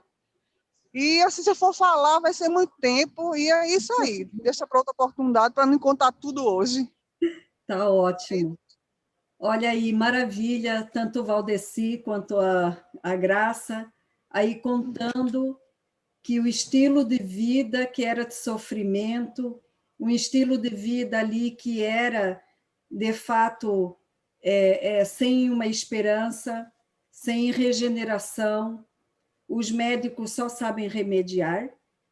E assim, se eu for falar, vai ser muito tempo, e é isso aí. Deixa para outra oportunidade para não contar tudo hoje. Tá ótimo. Olha aí, maravilha, tanto o Valdeci quanto a Graça, aí contando que o estilo de vida que era de sofrimento, um estilo de vida ali que era, de fato, sem uma esperança, sem regeneração, os médicos só sabem remediar,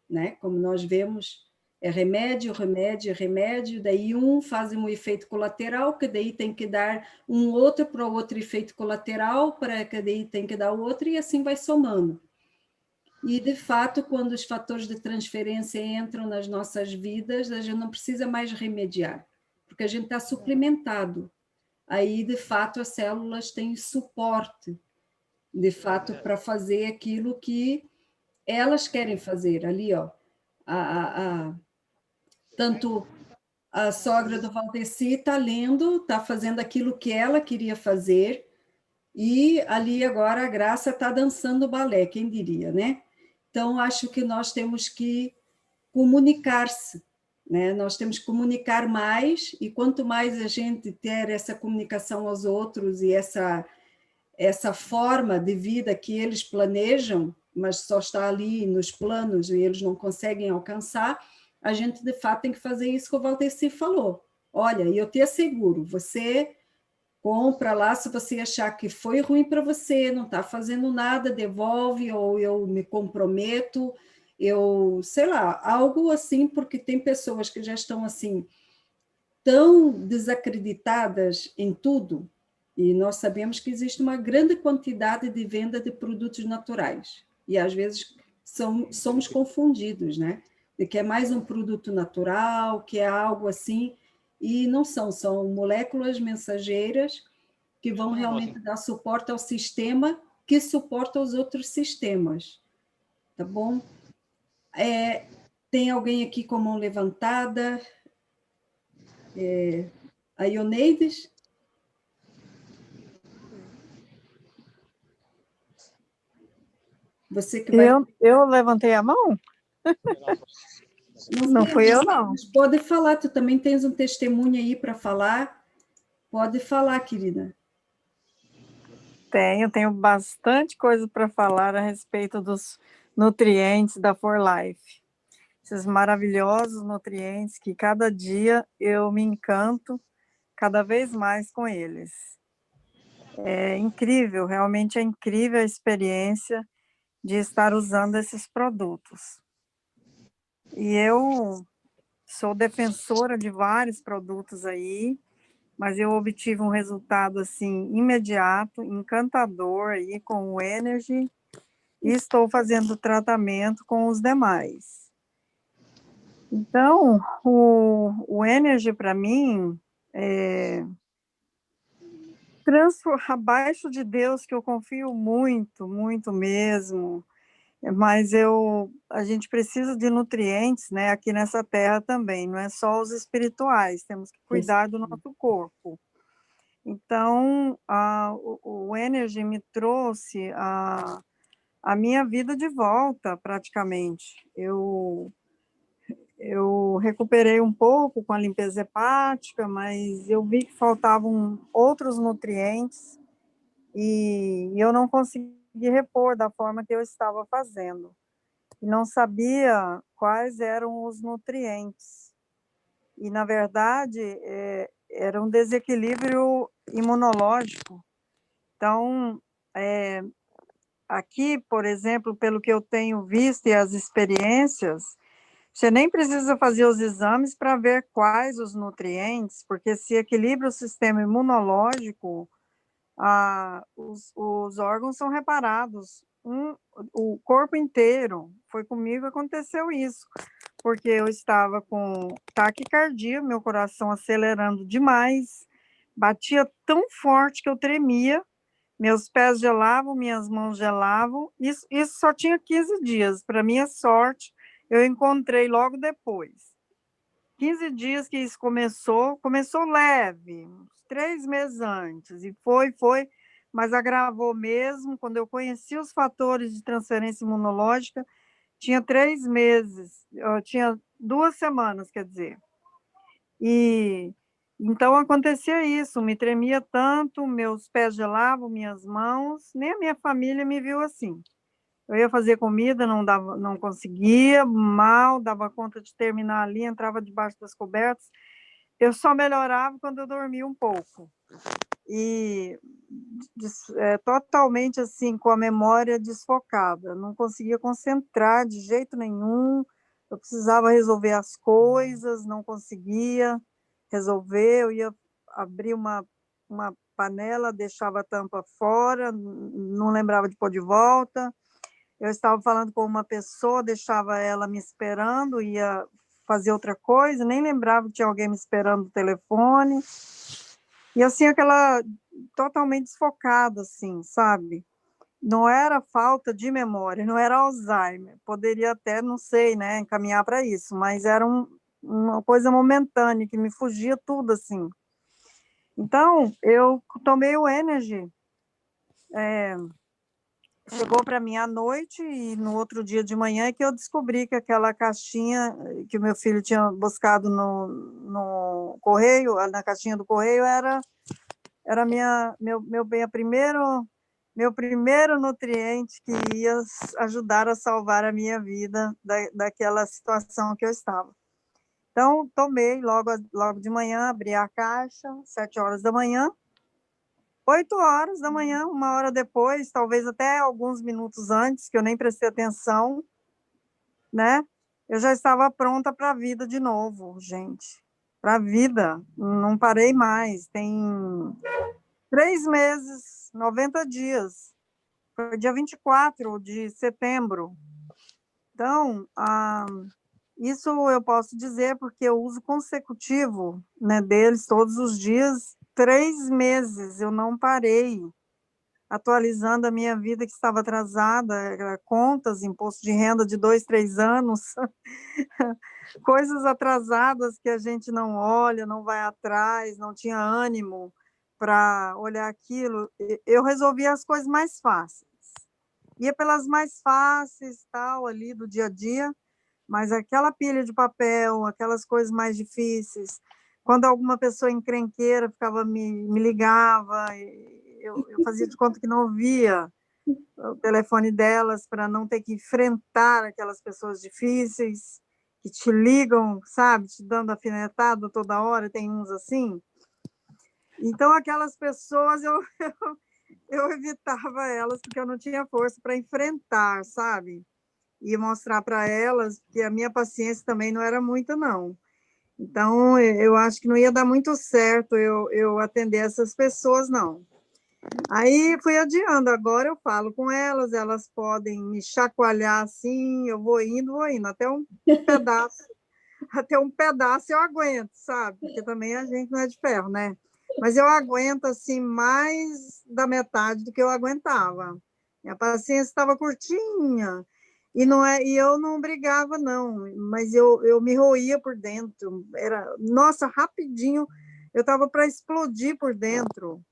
né? Como nós vemos, é remédio, remédio, remédio, daí faz um efeito colateral, que daí tem que dar um outro para o outro efeito colateral, para que daí tem que dar o outro, e assim vai somando. E, de fato, quando os fatores de transferência entram nas nossas vidas, a gente não precisa mais remediar, porque a gente está suplementado. Aí, de fato, as células têm suporte, de fato, para fazer aquilo que elas querem fazer. Ali, ó, tanto a sogra do Valdeci está lendo, está fazendo aquilo que ela queria fazer, e ali agora a Graça está dançando balé, quem diria, né? Então, acho que nós temos que comunicar-se, né? Nós temos que comunicar mais, e quanto mais a gente ter essa comunicação aos outros e essa forma de vida que eles planejam, mas só está ali nos planos e eles não conseguem alcançar, a gente, de fato, tem que fazer isso que o Valdeci falou. Olha, eu te asseguro, você compra lá, se você achar que foi ruim para você, não está fazendo nada, devolve, ou eu me comprometo, eu, sei lá, algo assim, porque tem pessoas que já estão assim, tão desacreditadas em tudo, e nós sabemos que existe uma grande quantidade de venda de produtos naturais, e às vezes somos confundidos, né? De que é mais um produto natural, que é algo assim, e não são moléculas mensageiras que vão realmente dar suporte ao sistema que suporta os outros sistemas, tá bom? Tem alguém aqui com a mão levantada? A Ioneides? Você que vai... Eu levantei a mão? Não fui eu, não. Pode falar, tu também tens um testemunho aí para falar. Pode falar, querida. Tenho bastante coisa para falar a respeito dos nutrientes da For Life. Esses maravilhosos nutrientes que cada dia eu me encanto cada vez mais com eles. É incrível, realmente é incrível a experiência de estar usando esses produtos. E eu sou defensora de vários produtos aí, mas eu obtive um resultado assim imediato, encantador aí com o Energy, e estou fazendo tratamento com os demais. Então, o Energy para mim abaixo de Deus, que eu confio muito, muito mesmo, mas a gente precisa de nutrientes, né, aqui nessa terra também, não é só os espirituais, temos que cuidar do nosso corpo. Então, o Energy me trouxe a minha vida de volta, praticamente. Eu recuperei um pouco com a limpeza hepática, mas eu vi que faltavam outros nutrientes e eu não consegui repor da forma que eu estava fazendo. E não sabia quais eram os nutrientes. E, na verdade, era um desequilíbrio imunológico. Então, aqui, por exemplo, pelo que eu tenho visto e as experiências, você nem precisa fazer os exames para ver quais os nutrientes, porque se equilibra o sistema imunológico, os órgãos são reparados, o corpo inteiro. Foi comigo que aconteceu isso, porque eu estava com taquicardia, meu coração acelerando demais, batia tão forte que eu tremia, meus pés gelavam, minhas mãos gelavam, isso só tinha 15 dias, para minha sorte, eu encontrei logo depois. 15 dias que isso começou leve, uns 3 meses antes, e foi, mas agravou mesmo. Quando eu conheci os fatores de transferência imunológica, tinha 3 meses, eu tinha 2 semanas, quer dizer. E então acontecia isso, me tremia tanto, meus pés gelavam, minhas mãos, nem a minha família me viu assim. Eu ia fazer comida, não conseguia, mal, dava conta de terminar ali, entrava debaixo das cobertas. Eu só melhorava quando eu dormia um pouco. E totalmente assim, com a memória desfocada, não conseguia concentrar de jeito nenhum, eu precisava resolver as coisas, não conseguia resolver, eu ia abrir uma panela, deixava a tampa fora, não lembrava de pôr de volta. Eu estava falando com uma pessoa, deixava ela me esperando, ia fazer outra coisa, nem lembrava que tinha alguém me esperando no telefone. E assim, aquela totalmente desfocada, assim, sabe? Não era falta de memória, não era Alzheimer. Poderia até, não sei, né, encaminhar para isso, mas era uma coisa momentânea, que me fugia tudo, assim. Então, eu tomei o Energy, chegou para mim à noite, e no outro dia de manhã é que eu descobri que aquela caixinha que o meu filho tinha buscado no correio, na caixinha do correio, era meu primeiro nutriente que ia ajudar a salvar a minha vida daquela situação que eu estava. Então, tomei logo de manhã, abri a caixa, 7 horas da manhã, 8 horas da manhã, 1 hora depois, talvez até alguns minutos antes, que eu nem prestei atenção, né? Eu já estava pronta para a vida de novo, gente. Para a vida, não parei mais. Tem 3 meses, 90 dias. Foi dia 24 de setembro. Então, isso eu posso dizer porque eu uso consecutivo, né, deles todos os dias, 3 meses, eu não parei, atualizando a minha vida que estava atrasada, contas, imposto de renda de 2, 3 anos, coisas atrasadas que a gente não olha, não vai atrás, não tinha ânimo para olhar aquilo. Eu resolvi as coisas mais fáceis. Ia pelas mais fáceis, tal, ali do dia a dia, mas aquela pilha de papel, aquelas coisas mais difíceis, quando alguma pessoa encrenqueira me ligava, eu fazia de conta que não via o telefone delas para não ter que enfrentar aquelas pessoas difíceis, que te ligam, sabe, te dando afinetada toda hora, tem uns assim. Então, aquelas pessoas, eu evitava elas, porque eu não tinha força para enfrentar, sabe? E mostrar para elas que a minha paciência também não era muita, não. Então, eu acho que não ia dar muito certo eu atender essas pessoas, não. Aí fui adiando, agora eu falo com elas, elas podem me chacoalhar assim, eu vou indo, até um pedaço eu aguento, sabe? Porque também a gente não é de ferro, né? Mas eu aguento, assim, mais da metade do que eu aguentava. Minha paciência estava curtinha, e eu não brigava, não, mas eu me roía por dentro. Nossa, rapidinho, eu estava para explodir por dentro.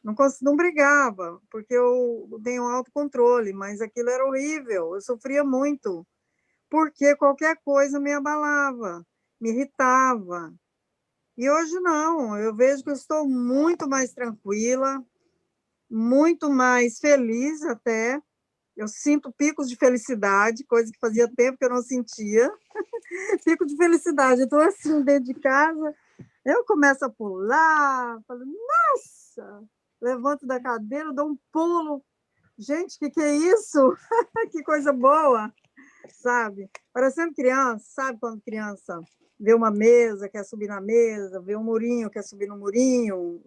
Não brigava, porque eu tenho autocontrole, mas aquilo era horrível, eu sofria muito, porque qualquer coisa me abalava, me irritava. E hoje não, eu vejo que eu estou muito mais tranquila, muito mais feliz até. Eu sinto picos de felicidade, coisa que fazia tempo que eu não sentia. Pico de felicidade. Eu estou assim, dentro de casa, eu começo a pular, falo, nossa! Levanto da cadeira, dou um pulo. Gente, o que é isso? Que coisa boa, sabe? Parecendo criança, sabe quando criança vê uma mesa, quer subir na mesa, vê um murinho, quer subir no murinho.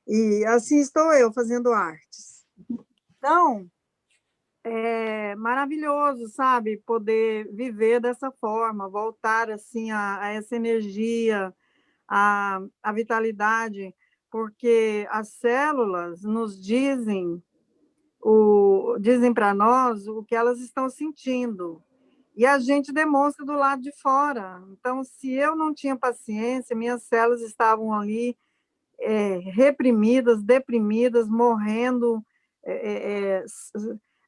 E assim estou eu, fazendo artes. Então, é maravilhoso, sabe? Poder viver dessa forma, voltar assim a essa energia, a vitalidade, porque as células nos dizem para nós o que elas estão sentindo. E a gente demonstra do lado de fora. Então, se eu não tinha paciência, minhas células estavam ali reprimidas, deprimidas, morrendo,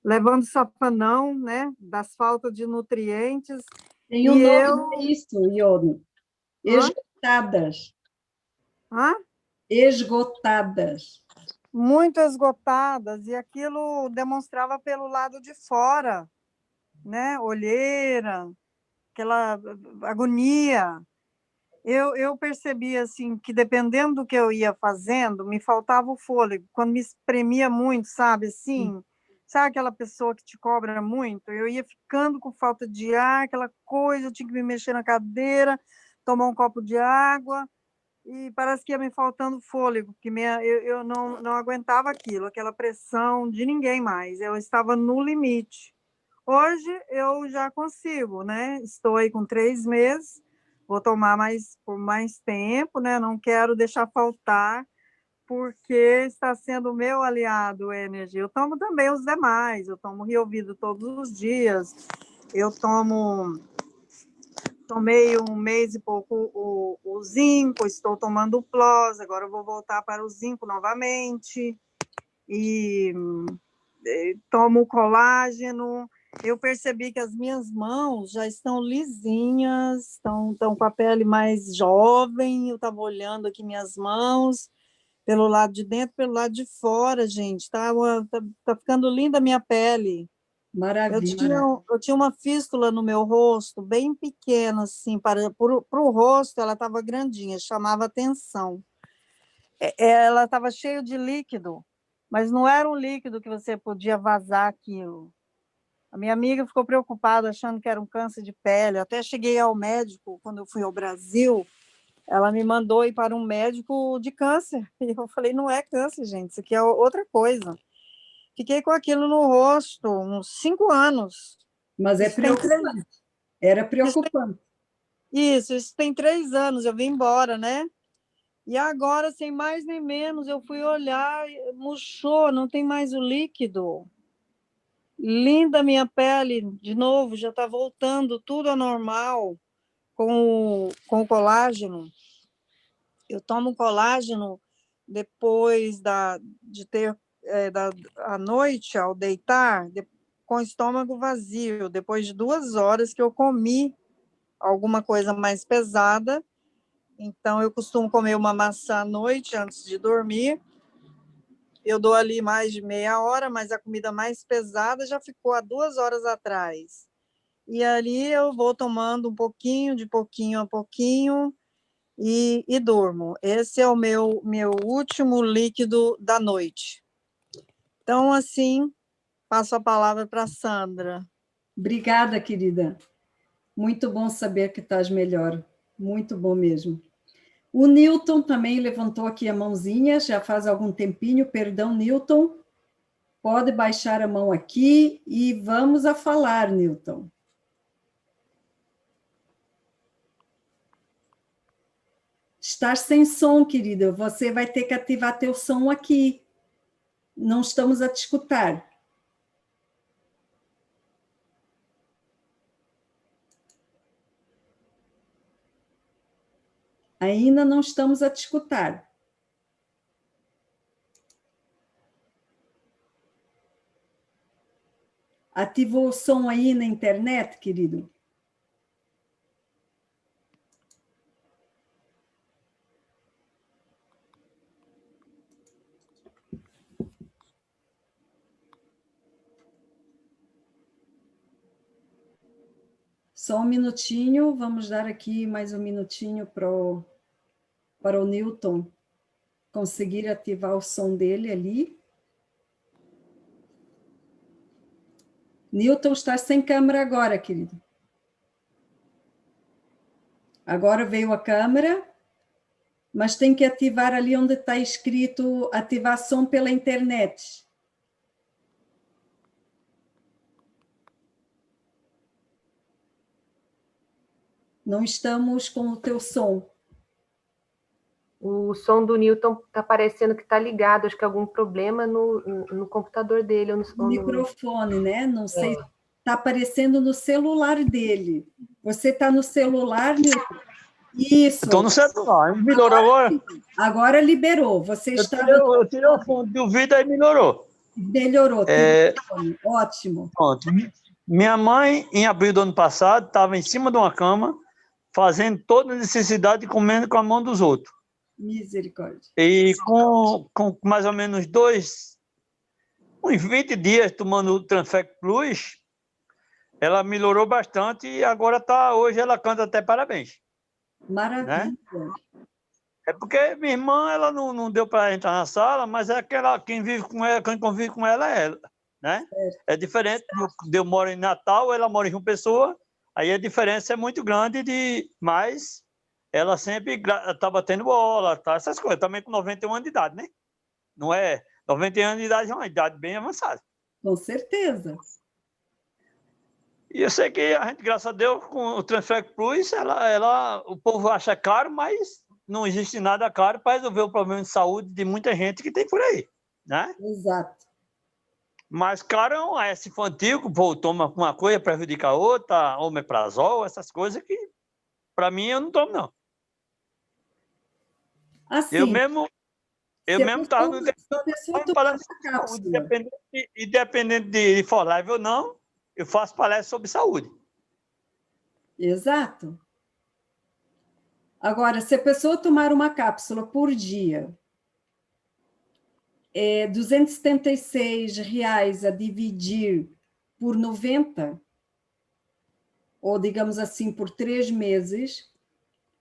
levando safanão, né, das faltas de nutrientes. Tem um nome para isso, Ione. Esgotadas. Hã? Esgotadas. Muito esgotadas, e aquilo demonstrava pelo lado de fora, né? Olheira, aquela agonia. Eu percebi assim que dependendo do que eu ia fazendo, me faltava o fôlego. Quando me espremia muito, sabe assim? Sabe aquela pessoa que te cobra muito? Eu ia ficando com falta de ar, aquela coisa, eu tinha que me mexer na cadeira, tomar um copo de água, e parece que ia me faltando fôlego, porque eu não aguentava aquilo, aquela pressão de ninguém mais. Eu estava no limite. Hoje eu já consigo, né? Estou aí com 3 meses, vou tomar por mais tempo, né? Não quero deixar faltar, porque está sendo o meu aliado a energia. Eu tomo também os demais, eu tomo Riovido todos os dias, eu tomei 1 mês e pouco o zinco, estou tomando o Plus, agora eu vou voltar para o zinco novamente, e tomo o colágeno. Eu percebi que as minhas mãos já estão lisinhas, estão com a pele mais jovem. Eu estava olhando aqui minhas mãos, pelo lado de dentro, pelo lado de fora, gente. Tá ficando linda a minha pele. Maravilha. Eu tinha uma fístula no meu rosto, bem pequena, assim, para o rosto ela estava grandinha, chamava atenção. Ela estava cheia de líquido, mas não era um líquido que você podia vazar aquilo. A minha amiga ficou preocupada, achando que era um câncer de pele. Eu até cheguei ao médico, quando eu fui ao Brasil, ela me mandou ir para um médico de câncer. E eu falei, não é câncer, gente, isso aqui é outra coisa. Fiquei com aquilo no rosto uns 5 anos. Mas é preocupante. Era preocupante. Isso tem 3 anos, eu vim embora, né? E agora, sem mais nem menos, eu fui olhar, murchou, não tem mais o líquido. Linda minha pele, de novo, já está voltando tudo ao normal com o colágeno. Eu tomo colágeno depois de ter à noite, ao deitar, com o estômago vazio, depois de 2 horas que eu comi alguma coisa mais pesada. Então, eu costumo comer uma maçã à noite, antes de dormir. Eu dou ali mais de meia hora, mas a comida mais pesada já ficou há 2 horas atrás. E ali eu vou tomando um pouquinho, de pouquinho a pouquinho, e durmo. Esse é o meu último líquido da noite. Então, assim, passo a palavra para a Sandra. Obrigada, querida. Muito bom saber que estás melhor. Muito bom mesmo. O Newton também levantou aqui a mãozinha, já faz algum tempinho. Perdão, Newton. Pode baixar a mão aqui e vamos a falar, Newton. Estás sem som, querida. Você vai ter que ativar teu som aqui. Não estamos a te escutar. Ainda não estamos a te escutar. Ativou o som aí na internet, querido? Só um minutinho, vamos dar aqui mais um minutinho para o Newton conseguir ativar o som dele ali. Newton, está sem câmera agora, querido. Agora veio a câmera, mas tem que ativar ali onde está escrito ativar som pela internet. Não estamos com o teu som. O som do Newton está parecendo que está ligado, acho que é algum problema no computador dele. Ou no microfone, né? Não sei. Está aparecendo no celular dele. Você está no celular, Newton? Isso. Estou no celular. Melhorou agora? Agora liberou. Você estava... Eu tirei o fundo do vídeo e melhorou. Melhorou. Ótimo. Pronto. Minha mãe, em abril do ano passado, estava em cima de uma cama, fazendo toda a necessidade e comendo com a mão dos outros. Misericórdia. E com mais ou menos uns 20 dias tomando o Transfec Plus, ela melhorou bastante e agora hoje ela canta até parabéns. Maravilha. Né? É porque minha irmã, ela não deu para entrar na sala, mas é aquela, quem convive com ela é ela. Né? É diferente, eu moro em Natal, ela mora em João Pessoa, aí a diferença é muito grande, mas ela sempre está batendo bola, tá, essas coisas, também com 91 anos de idade, né? Não é? 91 anos de idade é uma idade bem avançada. Com certeza. E eu sei que a gente, graças a Deus, com o Transfec Plus, o povo acha caro, mas não existe nada caro para resolver o problema de saúde de muita gente que tem por aí, né? Exato. Mas, claro, é um AS infantil, que o povo toma uma coisa, prejudica a outra, omeprazol, essas coisas que, para mim, eu não tomo, não. Assim, eu mesmo estava no saúde, independente de For Life ou não, eu faço palestra sobre saúde. Exato. Agora, se a pessoa tomar uma cápsula por dia, R$ 276 a dividir por 90, ou digamos assim, por 3 meses,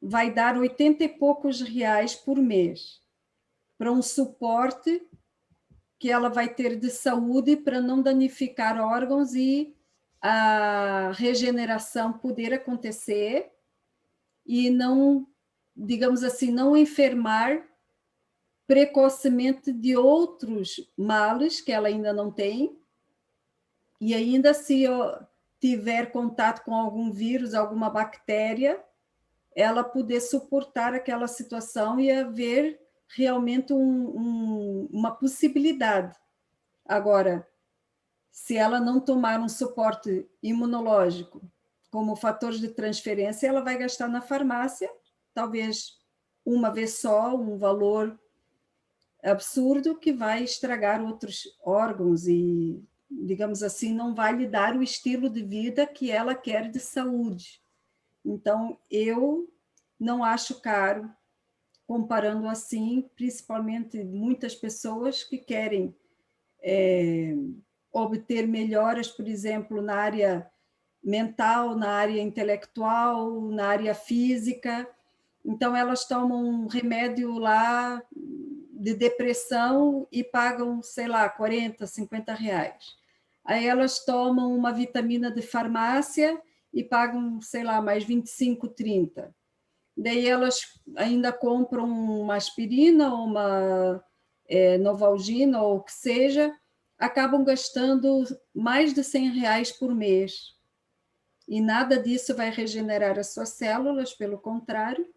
vai dar 80 e poucos reais por mês, para um suporte que ela vai ter de saúde para não danificar órgãos e a regeneração poder acontecer e não, digamos assim, não enfermar precocemente de outros males que ela ainda não tem, e ainda se tiver contato com algum vírus, alguma bactéria, ela poder suportar aquela situação e haver realmente uma possibilidade. Agora, se ela não tomar um suporte imunológico como fatores de transferência, ela vai gastar na farmácia, talvez uma vez só, um valor absurdo que vai estragar outros órgãos e, digamos assim, não vai lhe dar o estilo de vida que ela quer de saúde. Então, eu não acho caro, comparando assim, principalmente muitas pessoas que querem obter melhoras, por exemplo, na área mental, na área intelectual, na área física. Então, elas tomam um remédio lá de depressão e pagam, sei lá, 40, 50 reais. Aí elas tomam uma vitamina de farmácia e pagam, sei lá, mais 25, 30. Daí elas ainda compram uma aspirina, uma Novalgina, ou o que seja, acabam gastando mais de 100 reais por mês. E nada disso vai regenerar as suas células, pelo contrário,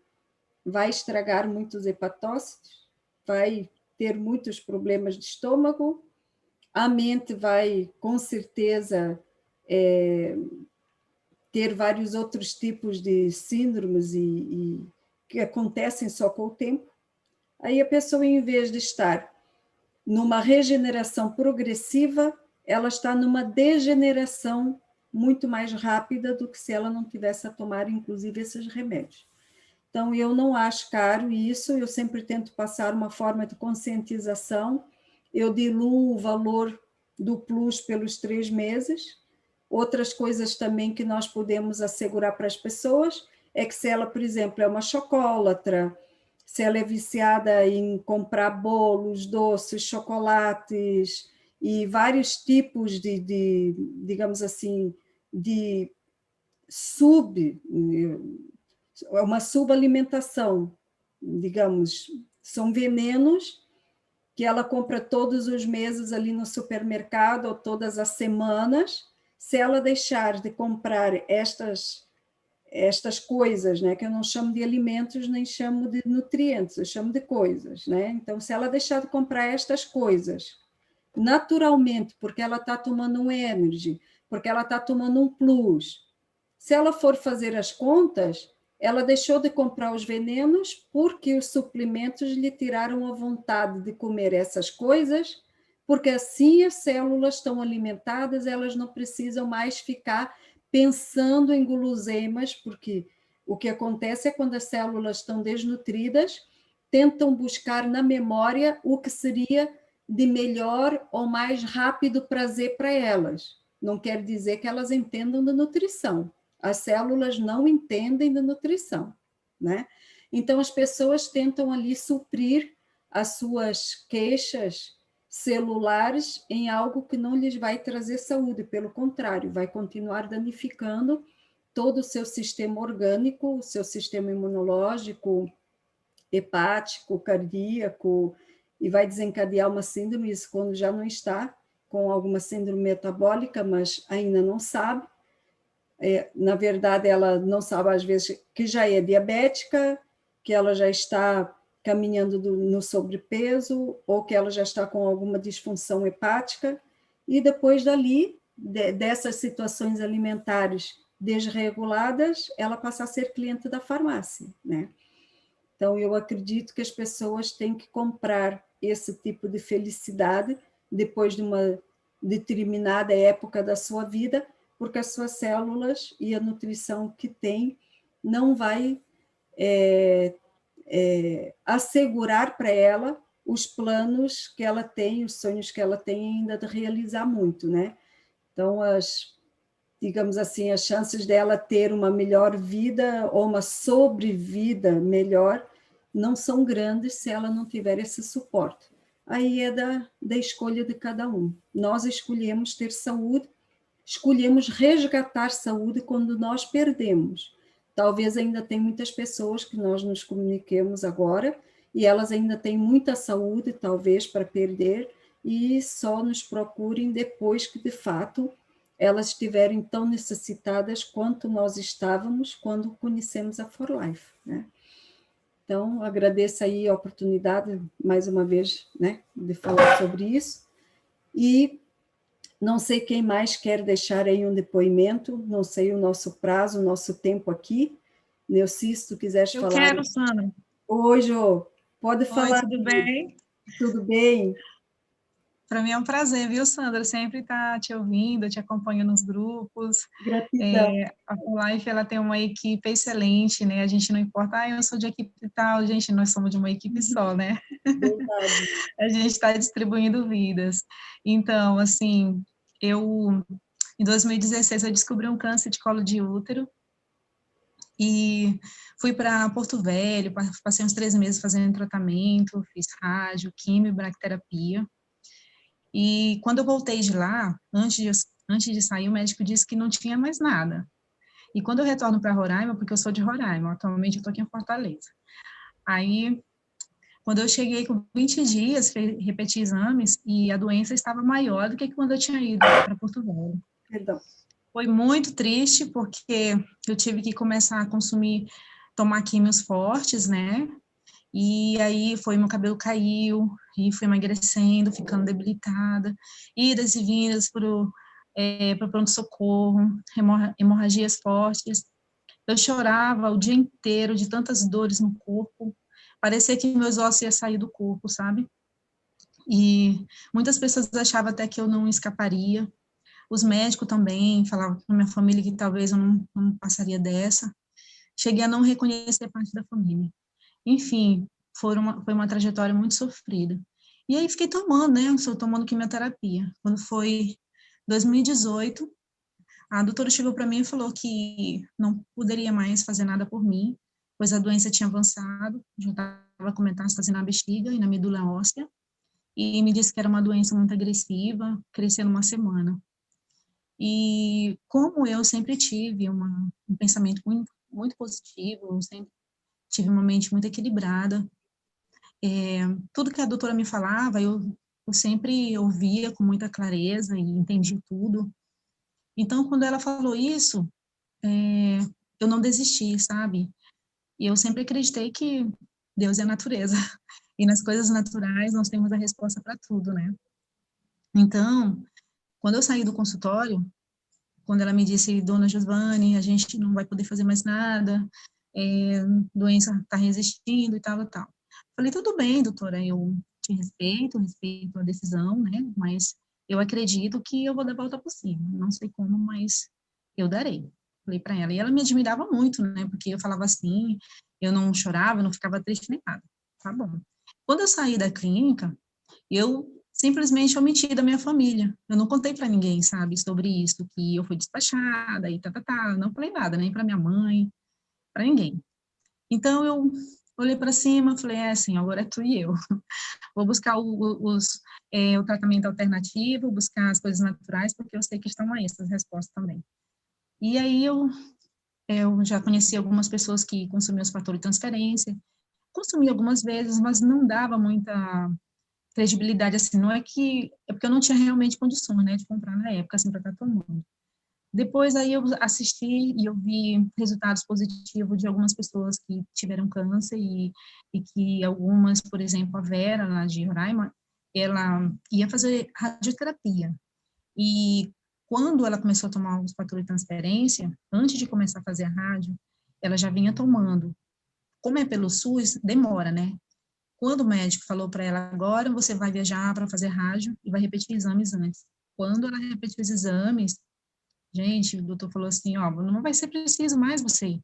vai estragar muitos hepatócitos, vai ter muitos problemas de estômago, a mente vai, com certeza, ter vários outros tipos de síndromes e que acontecem só com o tempo. Aí a pessoa, em vez de estar numa regeneração progressiva, ela está numa degeneração muito mais rápida do que se ela não tivesse a tomar, inclusive, esses remédios. Então, eu não acho caro isso, eu sempre tento passar uma forma de conscientização, eu diluo o valor do Plus pelos 3 meses. Outras coisas também que nós podemos assegurar para as pessoas é que se ela, por exemplo, é uma chocolatra, se ela é viciada em comprar bolos, doces, chocolates e vários tipos de digamos assim, de uma subalimentação, digamos, são venenos que ela compra todos os meses ali no supermercado ou todas as semanas. Se ela deixar de comprar estas coisas, né, que eu não chamo de alimentos nem chamo de nutrientes, eu chamo de coisas, né? Então, se ela deixar de comprar estas coisas, naturalmente, porque ela está tomando um energy, porque ela está tomando um plus. Se ela for fazer as contas, ela deixou de comprar os venenos porque os suplementos lhe tiraram a vontade de comer essas coisas, porque assim as células estão alimentadas, elas não precisam mais ficar pensando em guloseimas, porque o que acontece é quando as células estão desnutridas, tentam buscar na memória o que seria de melhor ou mais rápido prazer para elas. Não quer dizer que elas entendam de nutrição. As células não entendem de nutrição, né? Então, as pessoas tentam ali suprir as suas queixas celulares em algo que não lhes vai trazer saúde, pelo contrário, vai continuar danificando todo o seu sistema orgânico, o seu sistema imunológico, hepático, cardíaco, e vai desencadear uma síndrome, isso quando já não está com alguma síndrome metabólica, mas ainda não sabe. Na verdade, ela não sabe, às vezes, que já é diabética, que ela já está caminhando no sobrepeso, ou que ela já está com alguma disfunção hepática, e depois dali, dessas situações alimentares desreguladas, ela passa a ser cliente da farmácia, né? Então, eu acredito que as pessoas têm que comprar esse tipo de felicidade depois de uma determinada época da sua vida, porque as suas células e a nutrição que tem não vai assegurar para ela os planos que ela tem, os sonhos que ela tem ainda de realizar muito, né? Então, digamos assim, as chances dela ter uma melhor vida ou uma sobrevida melhor não são grandes se ela não tiver esse suporte. Aí é da escolha de cada um. Nós escolhemos ter saúde, escolhemos resgatar saúde quando nós perdemos. Talvez ainda tem muitas pessoas que nós nos comuniquemos agora e elas ainda têm muita saúde, talvez, para perder, e só nos procurem depois que, de fato, elas estiverem tão necessitadas quanto nós estávamos quando conhecemos a For Life, né? Então, agradeço aí a oportunidade, mais uma vez, né, de falar sobre isso. E não sei quem mais quer deixar aí um depoimento, não sei o nosso prazo, o nosso tempo aqui. Neuci, se tu quiseres falar. Eu quero, Sandra. Oi, Jô, pode falar. Oi, tudo bem? Tudo bem? Para mim é um prazer, viu, Sandra? Sempre estar te ouvindo, te acompanhando nos grupos. Gratidão. A For Life, ela tem uma equipe excelente, né? A gente não importa, eu sou de equipe e tal, gente, nós somos de uma equipe só, né? Verdade. A gente está distribuindo vidas. Então, assim, em 2016, eu descobri um câncer de colo de útero e fui para Porto Velho, passei uns 3 meses fazendo tratamento, fiz rádio, quimio, bracterapia. E quando eu voltei de lá, antes de sair, o médico disse que não tinha mais nada. E quando eu retorno para Roraima, porque eu sou de Roraima, atualmente eu estou aqui em Fortaleza. Aí, quando eu cheguei com 20 dias, repeti exames e a doença estava maior do que quando eu tinha ido para Porto Velho. Perdão. Foi muito triste, porque eu tive que começar a tomar químios fortes, né? E aí meu cabelo caiu, e fui emagrecendo, ficando debilitada, idas e vindas para o pronto-socorro, hemorragias fortes. Eu chorava o dia inteiro de tantas dores no corpo, parecia que meus ossos iam sair do corpo, sabe? E muitas pessoas achavam até que eu não escaparia. Os médicos também falavam para minha família que talvez eu não passaria dessa. Cheguei a não reconhecer parte da família. Enfim, foi uma trajetória muito sofrida. E aí fiquei tomando, né? Estou tomando quimioterapia. Quando foi 2018, a doutora chegou para mim e falou que não poderia mais fazer nada por mim, pois a doença tinha avançado, já estava com metástase na bexiga e na medula óssea, e me disse que era uma doença muito agressiva, crescia numa semana. E como eu sempre tive um pensamento muito, muito positivo, eu sempre tive uma mente muito equilibrada, tudo que a doutora me falava, eu sempre ouvia com muita clareza e entendi tudo. Então, quando ela falou isso, eu não desisti, sabe? E eu sempre acreditei que Deus é a natureza. E nas coisas naturais nós temos a resposta para tudo, né? Então, quando eu saí do consultório, quando ela me disse, dona Giovanni, a gente não vai poder fazer mais nada, doença está resistindo e tal, e tal. Falei, tudo bem, doutora, eu te respeito a decisão, né, mas eu acredito que eu vou dar a volta por cima, não sei como, mas eu darei. Falei para ela, e ela me admirava muito, né, porque eu falava assim, eu não chorava, não ficava triste nem nada, tá bom. Quando eu saí da clínica, eu simplesmente omiti da minha família. Eu não contei para ninguém, sabe, sobre isso, que eu fui despachada e não falei nada, nem para minha mãe, para ninguém. Então, eu olhei para cima, falei, assim, agora é tu e eu. Vou buscar o tratamento alternativo, buscar as coisas naturais, porque eu sei que estão aí essas respostas também. E aí, eu já conheci algumas pessoas que consumiam os fatores de transferência, consumi algumas vezes, mas não dava muita credibilidade, assim, não é porque eu não tinha realmente condições, né, de comprar na época, assim, para estar tomando. Depois, aí, eu assisti e eu vi resultados positivos de algumas pessoas que tiveram câncer e que algumas, por exemplo, a Vera, lá de Roraima, ela ia fazer radioterapia. E quando ela começou a tomar os fatores de transferência, antes de começar a fazer a rádio, ela já vinha tomando. Como é pelo SUS, demora, né? Quando o médico falou para ela, agora você vai viajar para fazer rádio e vai repetir exames antes. Quando ela repetiu os exames, gente, o doutor falou assim, ó, não vai ser preciso mais você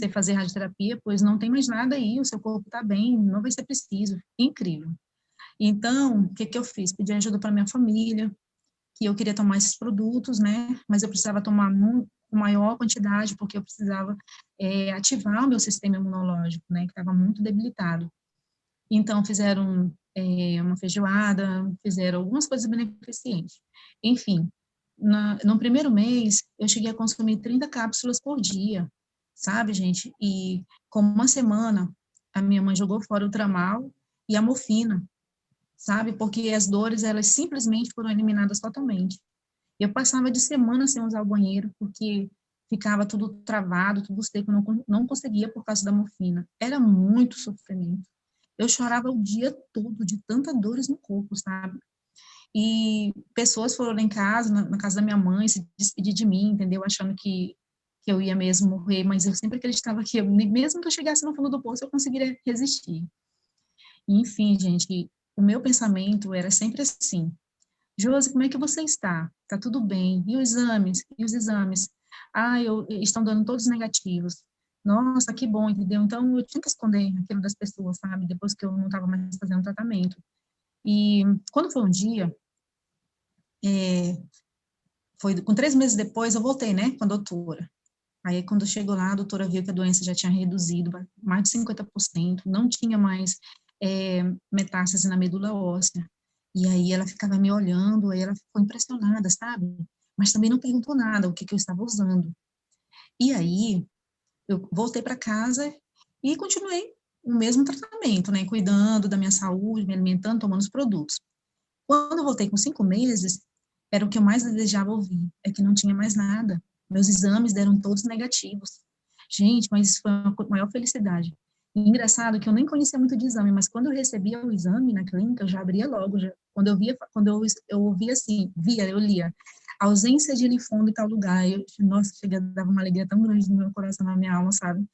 fazer radioterapia, pois não tem mais nada aí, o seu corpo está bem, não vai ser preciso. Incrível. Então, o que eu fiz? Pedi ajuda para minha família, que eu queria tomar esses produtos, né, mas eu precisava tomar com maior quantidade, porque eu precisava ativar o meu sistema imunológico, né, que estava muito debilitado. Então, fizeram uma feijoada, fizeram algumas coisas beneficentes. Enfim, no primeiro mês, eu cheguei a consumir 30 cápsulas por dia, sabe, gente? E, com uma semana, a minha mãe jogou fora o Tramal e a morfina, sabe? Porque as dores, elas simplesmente foram eliminadas totalmente. Eu passava de semana sem usar o banheiro, porque ficava tudo travado, tudo seco, não conseguia por causa da morfina. Era muito sofrimento. Eu chorava o dia todo de tantas dores no corpo, sabe? E pessoas foram lá em casa, na casa da minha mãe, se despedir de mim, entendeu? Achando que eu ia mesmo morrer, mas eu sempre acreditava que mesmo que eu chegasse no fundo do poço, eu conseguiria resistir. E, enfim, gente, o meu pensamento era sempre assim, Josi, como é que você está? Tá tudo bem. E os exames? E os exames? Estão dando todos negativos. Nossa, que bom, entendeu? Então, eu tinha que esconder aquilo das pessoas, sabe? Depois que eu não estava mais fazendo tratamento. E quando foi um dia, foi com 3 meses depois, eu voltei, né, com a doutora. Aí, quando chegou lá, a doutora viu que a doença já tinha reduzido mais de 50%, não tinha mais metástase na medula óssea. E aí ela ficava me olhando, aí ela ficou impressionada, sabe? Mas também não perguntou nada, o que eu estava usando. E aí, eu voltei para casa e continuei o mesmo tratamento, né? Cuidando da minha saúde, me alimentando, tomando os produtos. Quando eu voltei com 5 meses, era o que eu mais desejava ouvir, é que não tinha mais nada. Meus exames deram todos negativos. Gente, mas isso foi uma maior felicidade. E engraçado que eu nem conhecia muito de exame, mas quando eu recebia o exame na clínica, eu já abria logo. Quando eu ouvia assim, eu lia, ausência de linfoma em tal lugar. Nossa, dava uma alegria tão grande no meu coração, na minha alma, sabe?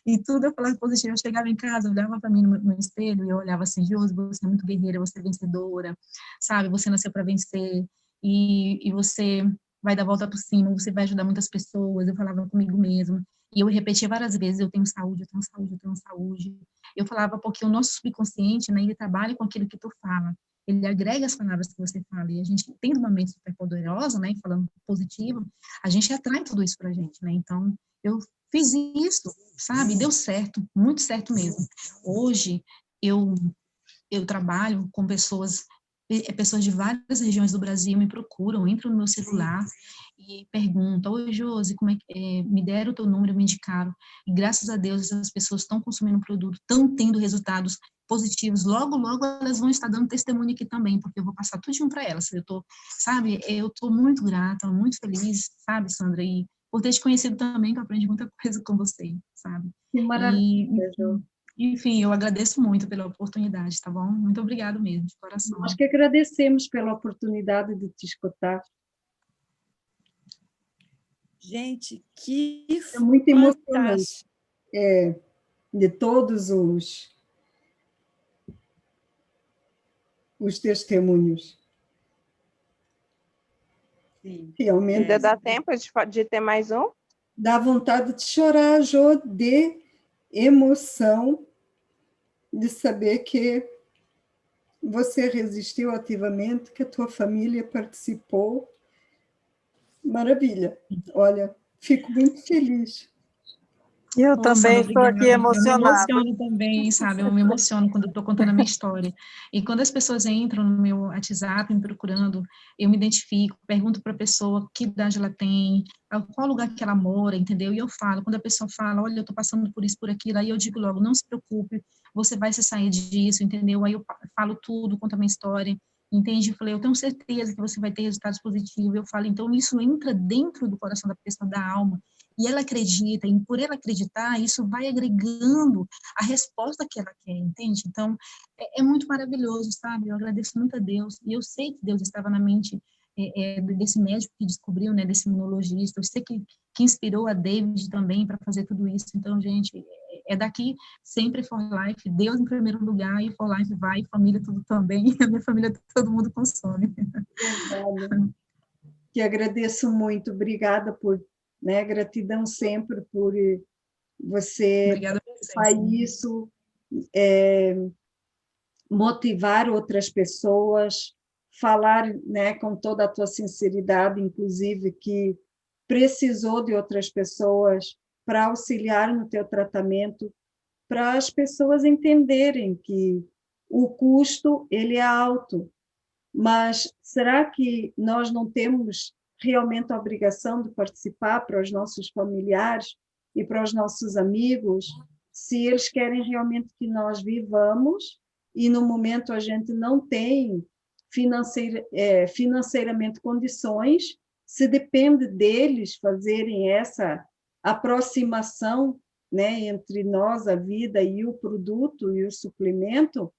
E tudo eu falava positivo. Eu chegava em casa, eu olhava para mim no espelho e eu olhava assim, Josi, você é muito guerreira, você é vencedora, sabe? Você nasceu para vencer e você vai dar a volta por cima, você vai ajudar muitas pessoas. Eu falava comigo mesma. E eu repetia várias vezes, eu tenho saúde, eu tenho saúde, eu tenho saúde. Eu falava porque o nosso subconsciente, né, ele trabalha com aquilo que tu fala. Ele agrega as palavras que você fala. E a gente, tendo uma mente super poderosa, né, falando positivo, a gente atrai tudo isso pra gente, né? Então, eu fiz isso, sabe? Deu certo, muito certo mesmo. Hoje, eu trabalho com pessoas de várias regiões do Brasil me procuram, entram no meu celular e perguntam, oi, Josi, como é que me deram o teu número, me indicaram, e graças a Deus essas pessoas estão consumindo o produto, estão tendo resultados positivos, logo elas vão estar dando testemunho aqui também, porque eu vou passar tudinho para elas, eu tô muito grata, muito feliz, sabe, Sandra, e por ter te conhecido também, que eu aprendi muita coisa com você, sabe. Que maravilha, Jo. Enfim, eu agradeço muito pela oportunidade, tá bom? Muito obrigado mesmo, de coração. Nós que agradecemos pela oportunidade de te escutar. Gente, que é muito emocionante. fantástico. De todos os testemunhos. Sim. Realmente. Ainda dá tempo de ter mais um? Dá vontade de chorar, Jô, de emoção, de saber que você resistiu ativamente, que a tua família participou. Maravilha. Olha, fico muito feliz. Eu Nossa, também Ana, estou aqui obrigada. Eu me emocionada. emociono também, sabe? Eu me emociono quando eu estou contando a minha história. E quando as pessoas entram no meu WhatsApp me procurando, eu me identifico, pergunto para a pessoa que idade ela tem, qual lugar que ela mora, entendeu? E eu falo, quando a pessoa fala, olha, eu estou passando por isso, por aquilo, aí eu digo logo, não se preocupe, você vai se sair disso, entendeu? Aí eu falo tudo, conto a minha história, entende? Eu falei, eu tenho certeza que você vai ter resultados positivos. Eu falo, então isso entra dentro do coração da pessoa, da alma, e ela acredita, e por ela acreditar, isso vai agregando a resposta que ela quer, entende? Então, é muito maravilhoso, sabe? Eu agradeço muito a Deus, e eu sei que Deus estava na mente desse médico que descobriu, né, desse imunologista, eu sei que inspirou a David também para fazer tudo isso. Então, gente, daqui sempre For Life, Deus em primeiro lugar, e For Life vai, família tudo também, a minha família todo mundo consome. Verdade. Que agradeço muito, obrigada por, né, gratidão sempre por você fazer isso, motivar outras pessoas, falar, né, com toda a tua sinceridade, inclusive, que precisou de outras pessoas para auxiliar no teu tratamento, para as pessoas entenderem que o custo ele é alto, mas será que nós não temos realmente a obrigação de participar para os nossos familiares e para os nossos amigos, se eles querem realmente que nós vivamos e no momento a gente não tem financeiramente condições, se depende deles fazerem essa aproximação, né, entre nós, a vida, e o produto e o suplemento,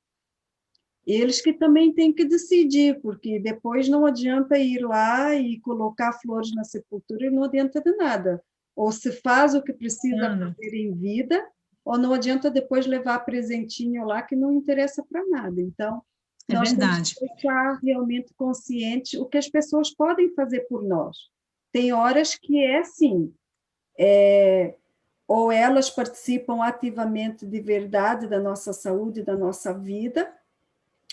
eles que também têm que decidir, porque depois não adianta ir lá e colocar flores na sepultura e não adianta de nada. Ou se faz o que precisa fazer em vida, ou não adianta depois levar presentinho lá que não interessa para nada. Então, nós temos que deixar realmente consciente o que as pessoas podem fazer por nós. Tem horas que é assim, ou elas participam ativamente de verdade da nossa saúde, da nossa vida,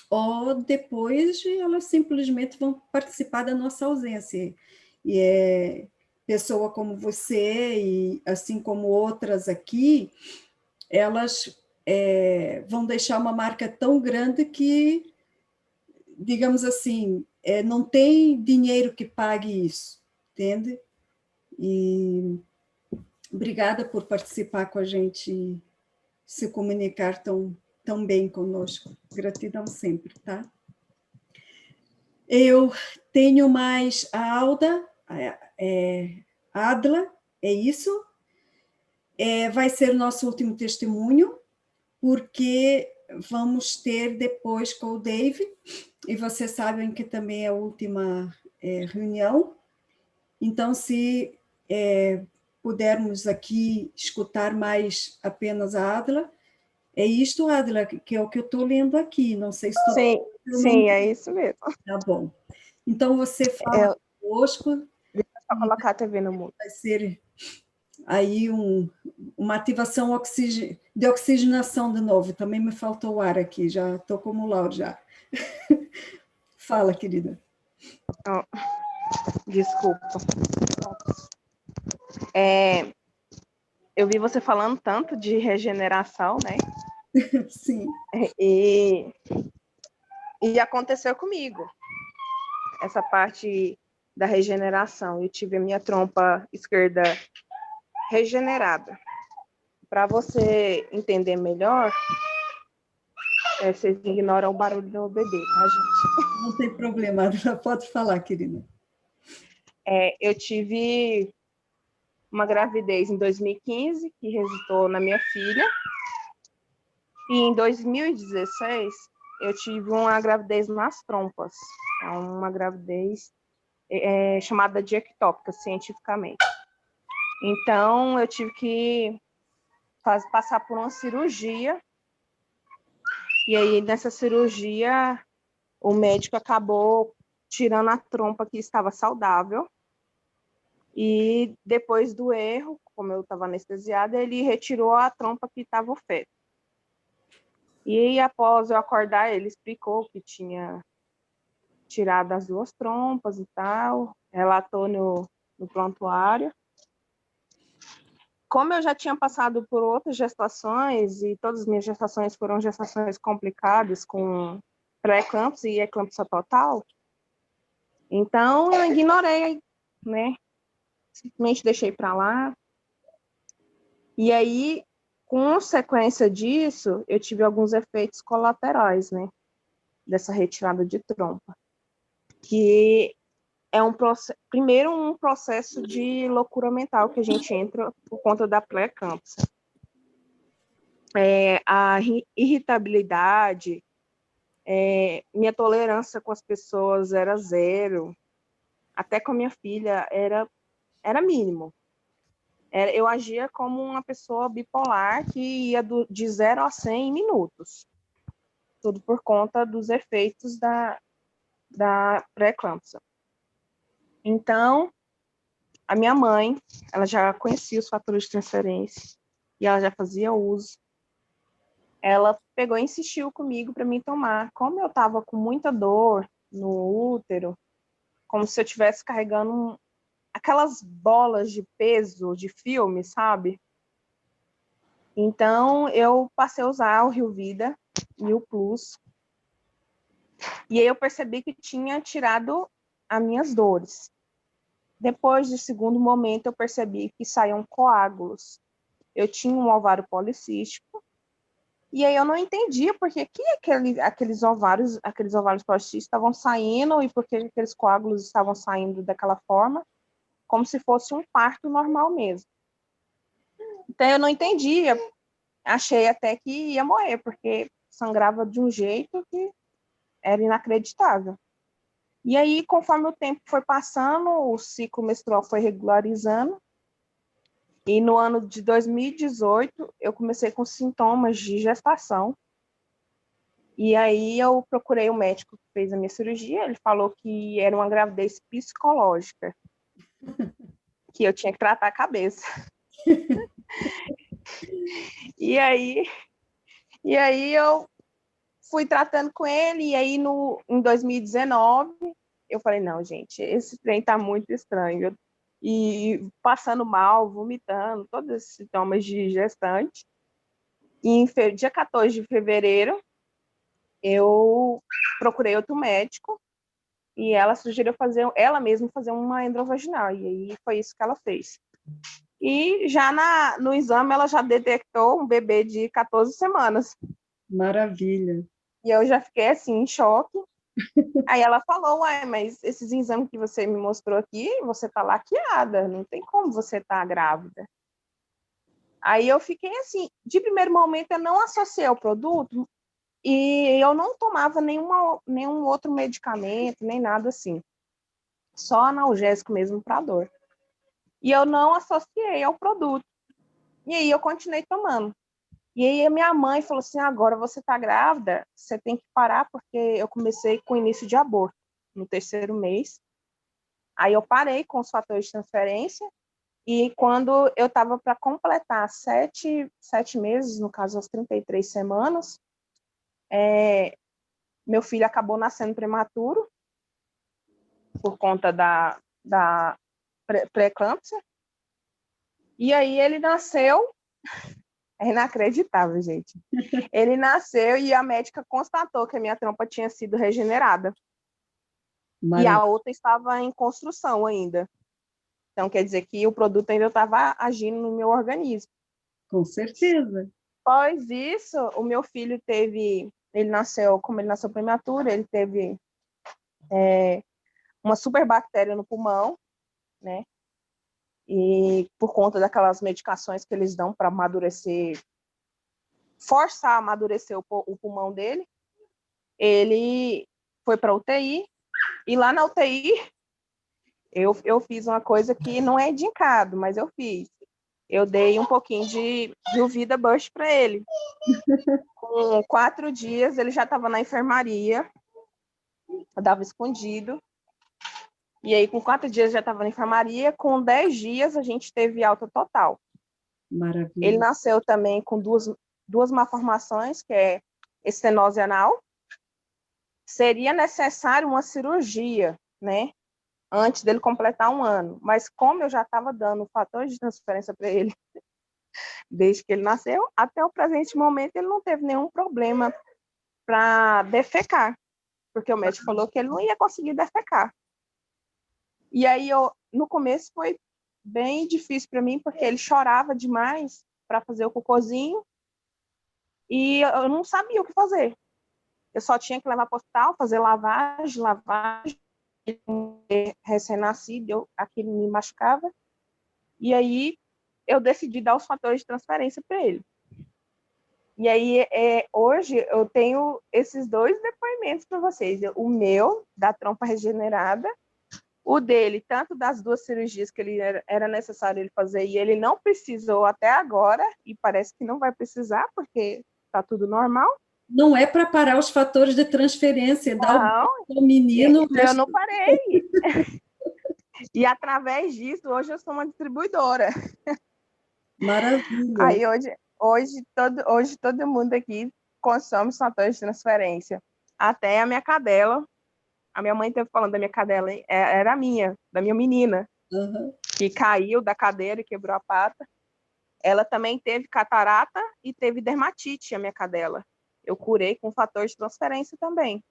ou depois elas simplesmente vão participar da nossa ausência. E pessoa como você, e assim como outras aqui, elas vão deixar uma marca tão grande que, digamos assim, não tem dinheiro que pague isso, entende? E obrigada por participar com a gente e se comunicar tão bem conosco. Gratidão sempre, tá? Eu tenho mais a Adla, é isso? Vai ser o nosso último testemunho, porque vamos ter depois com o Dave, e vocês sabem que também é a última reunião. Então, se pudermos aqui escutar mais apenas a Adla, é isto, Adla, que é o que eu estou lendo aqui, não sei se estou... Sim, é isso mesmo. Tá bom. Então, você fala conosco... Deixa eu só colocar a TV no mudo. Vai ser aí uma ativação de oxigenação de novo. Também me faltou o ar aqui, já estou como o Laura já. Fala, querida. Desculpa. Eu vi você falando tanto de regeneração, né? Sim. E aconteceu comigo essa parte da regeneração. Eu tive a minha trompa esquerda regenerada. Para você entender melhor, vocês ignoram o barulho do bebê, tá, gente? Não tem problema, pode falar, querida. Eu tive uma gravidez em 2015, que resultou na minha filha. E em 2016, eu tive uma gravidez nas trompas. É uma gravidez chamada de ectópica, cientificamente. Então, eu tive que passar por uma cirurgia. E aí, nessa cirurgia, o médico acabou tirando a trompa que estava saudável. E depois do erro, como eu estava anestesiada, ele retirou a trompa que estava o feto. E aí, após eu acordar, ele explicou que tinha tirado as 2 trompas e tal, relatou no prontuário. Como eu já tinha passado por outras gestações, e todas as minhas gestações foram gestações complicadas, com pré-eclâmpsia e eclâmpsia total, então eu ignorei, né? Simplesmente deixei para lá. E aí, consequência disso, eu tive alguns efeitos colaterais, né? Dessa retirada de trompa. Que é primeiro um processo de loucura mental que a gente entra por conta da pré-eclâmpsia. A irritabilidade, minha tolerância com as pessoas era 0, até com a minha filha era mínimo. Eu agia como uma pessoa bipolar que ia de 0 a 100 em minutos. Tudo por conta dos efeitos da pré-eclâmpsia. Então, a minha mãe, ela já conhecia os fatores de transferência e ela já fazia uso. Ela pegou e insistiu comigo para mim tomar. Como eu estava com muita dor no útero, como se eu estivesse carregando aquelas bolas de peso de filme, sabe? Então, eu passei a usar o Rio Vida e o Plus. E aí eu percebi que tinha tirado as minhas dores. Depois do segundo momento, eu percebi que saíam coágulos. Eu tinha um ovário policístico. E aí eu não entendia por que aqueles ovários policísticos estavam saindo e por que aqueles coágulos estavam saindo daquela forma, como se fosse um parto normal mesmo. Então eu não entendia. Achei até que ia morrer, porque sangrava de um jeito que era inacreditável. E aí, conforme o tempo foi passando, o ciclo menstrual foi regularizando. E no ano de 2018, eu comecei com sintomas de gestação. E aí eu procurei o médico que fez a minha cirurgia. Ele falou que era uma gravidez psicológica, que eu tinha que tratar a cabeça. E aí eu fui tratando com ele, e aí em 2019, eu falei, não, gente, esse trem tá muito estranho. E passando mal, vomitando, todos esses sintomas de gestante. E em dia 14 de fevereiro, eu procurei outro médico, e ela sugeriu ela mesma fazer uma endovaginal, e aí foi isso que ela fez. E já no exame, ela já detectou um bebê de 14 semanas. Maravilha. E eu já fiquei assim, em choque. Aí ela falou, mas esses exames que você me mostrou aqui, você tá laqueada, não tem como você tá grávida. Aí eu fiquei assim, de primeiro momento eu não associei ao produto e eu não tomava nenhum outro medicamento, nem nada assim. Só analgésico mesmo para dor. E eu não associei ao produto. E aí eu continuei tomando. E aí a minha mãe falou assim, agora você está grávida, você tem que parar, porque eu comecei com o início de aborto, no 3º mês. Aí eu parei com os fatores de transferência, e quando eu estava para completar 7 meses, no caso, as 33 semanas, meu filho acabou nascendo prematuro, por conta da pré-eclâmpsia. E aí ele nasceu... É inacreditável, gente. Ele nasceu e a médica constatou que a minha trompa tinha sido regenerada. E a outra estava em construção ainda. Então, quer dizer que o produto ainda estava agindo no meu organismo. Com certeza. Após isso, o meu filho como ele nasceu prematuro, ele teve uma superbactéria no pulmão, né? E por conta daquelas medicações que eles dão para forçar a amadurecer o pulmão dele, ele foi para UTI, e lá na UTI Eu fiz uma coisa que não é indicado, mas eu fiz. Eu dei um pouquinho de Uvida Bush para ele. Com 4 dias, ele já estava na enfermaria, estava escondido. E aí, com 4 dias, já estava na enfermaria. Com 10 dias, a gente teve alta total. Maravilha. Ele nasceu também com duas malformações, que é estenose anal. Seria necessário uma cirurgia, né? Antes dele completar 1 ano. Mas como eu já estava dando fator de transferência para ele desde que ele nasceu, até o presente momento ele não teve nenhum problema para defecar, porque o médico falou que ele não ia conseguir defecar. E aí, no começo, foi bem difícil para mim, porque ele chorava demais para fazer o cocôzinho e eu não sabia o que fazer. Eu só tinha que levar para o hospital, fazer lavagem, recém-nascido, aquilo me machucava. E aí, eu decidi dar os fatores de transferência para ele. E aí, hoje, eu tenho esses 2 depoimentos para vocês. O meu, da trompa regenerada, o dele, tanto das 2 cirurgias que ele era necessário ele fazer, e ele não precisou até agora, e parece que não vai precisar, porque está tudo normal. Não é para parar os fatores de transferência, dá o menino... Eu não parei. E através disso, hoje eu sou uma distribuidora. Maravilha. Aí hoje todo mundo aqui consome os fatores de transferência. Até a minha cadela. A minha mãe esteve falando da minha cadela, era da minha menina, que caiu da cadeira e quebrou a pata. Ela também teve catarata e teve dermatite, a minha cadela. Eu curei com fator de transferência também.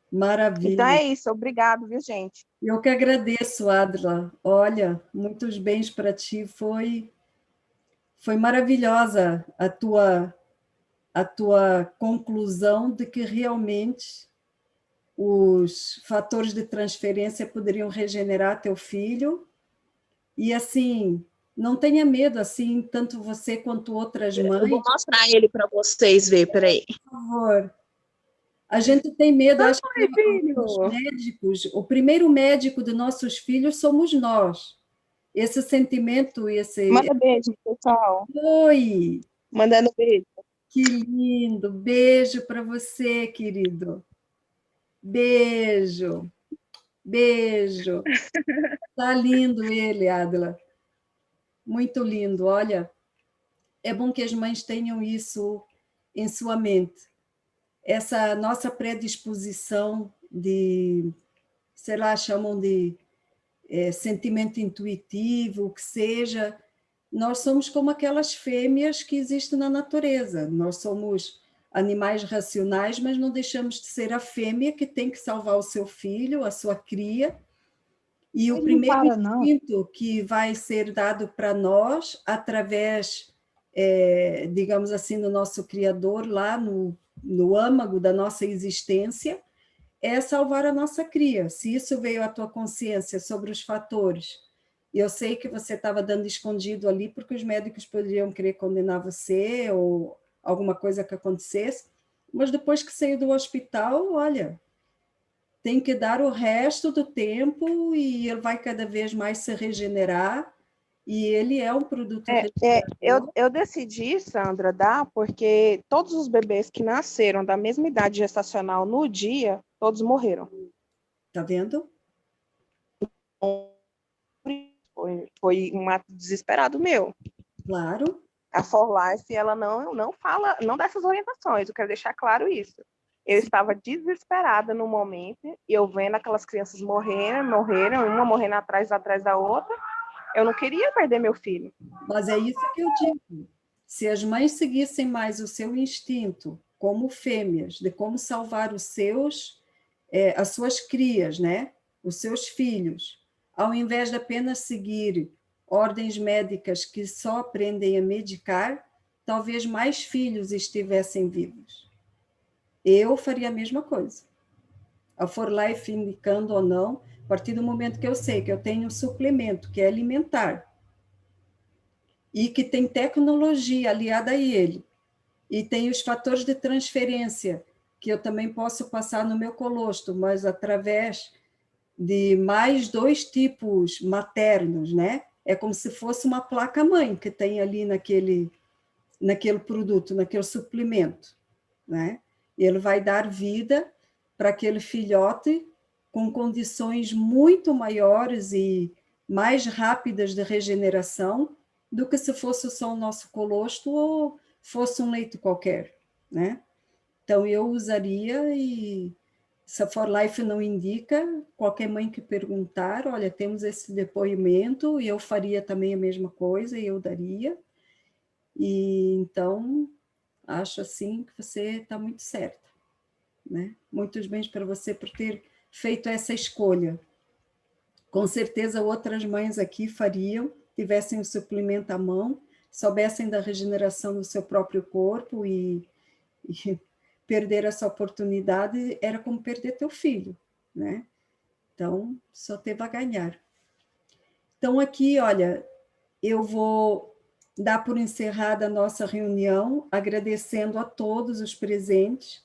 Maravilha. Então é isso, obrigado, viu, gente? Eu que agradeço, Adla. Olha, muitos bens para ti. Foi maravilhosa a tua conclusão de que realmente os fatores de transferência poderiam regenerar teu filho. E, assim, não tenha medo, assim, tanto você quanto outras mães. Eu vou mostrar ele para vocês verem, peraí. Por favor. A gente tem medo, acho que os médicos, o primeiro médico de nossos filhos somos nós. Esse sentimento, Manda beijo, pessoal. Oi! Mandando beijo. Que lindo! Beijo para você, querido. Beijo. Beijo. Tá lindo ele, Adla. Muito lindo. Olha, é bom que as mães tenham isso em sua mente. Essa nossa predisposição de, sei lá, chamam de sentimento intuitivo, o que seja, nós somos como aquelas fêmeas que existem na natureza. Nós somos animais racionais, mas não deixamos de ser a fêmea que tem que salvar o seu filho, a sua cria. E o primeiro instinto que vai ser dado para nós, através, digamos assim, do nosso Criador, lá no âmago da nossa existência, é salvar a nossa cria. Se isso veio à tua consciência sobre os fatores, eu sei que você estava dando escondido ali porque os médicos poderiam querer condenar você ou alguma coisa que acontecesse, mas depois que saiu do hospital, olha, tem que dar o resto do tempo e ele vai cada vez mais se regenerar, e ele é um produto regenerador. Eu decidi, Sandra, dar, porque todos os bebês que nasceram da mesma idade gestacional no dia, todos morreram. Tá vendo? Foi um ato desesperado meu. Claro. A For Life, ela não fala, não dá essas orientações, eu quero deixar claro isso. Eu estava desesperada no momento, e eu vendo aquelas crianças morreram, uma morrendo atrás da outra. Eu não queria perder meu filho. Mas é isso que eu digo. Se as mães seguissem mais o seu instinto, como fêmeas, de como salvar os seus, as suas crias, né? Os seus filhos, ao invés de apenas seguir ordens médicas que só aprendem a medicar, talvez mais filhos estivessem vivos. Eu faria a mesma coisa. A For Life indicando ou não, a partir do momento que eu sei que eu tenho um suplemento que é alimentar e que tem tecnologia aliada a ele, e tem os fatores de transferência que eu também posso passar no meu colostro, mas através de mais 2 tipos maternos, né? É como se fosse uma placa-mãe que tem ali naquele produto, naquele suplemento, né? E ele vai dar vida para aquele filhote com condições muito maiores e mais rápidas de regeneração do que se fosse só o nosso colostro ou fosse um leite qualquer, né? Então, eu usaria, e se a For Life não indica, qualquer mãe que perguntar, olha, temos esse depoimento, e eu faria também a mesma coisa, e eu daria. E então, acho assim que você está muito certa, né? Muitos bens para você por ter feito essa escolha. Com certeza outras mães aqui fariam, tivessem o suplemento à mão, soubessem da regeneração do seu próprio corpo e perder essa oportunidade era como perder teu filho, né? Então, só teve a ganhar. Então, aqui, olha, eu vou dar por encerrada a nossa reunião, agradecendo a todos os presentes.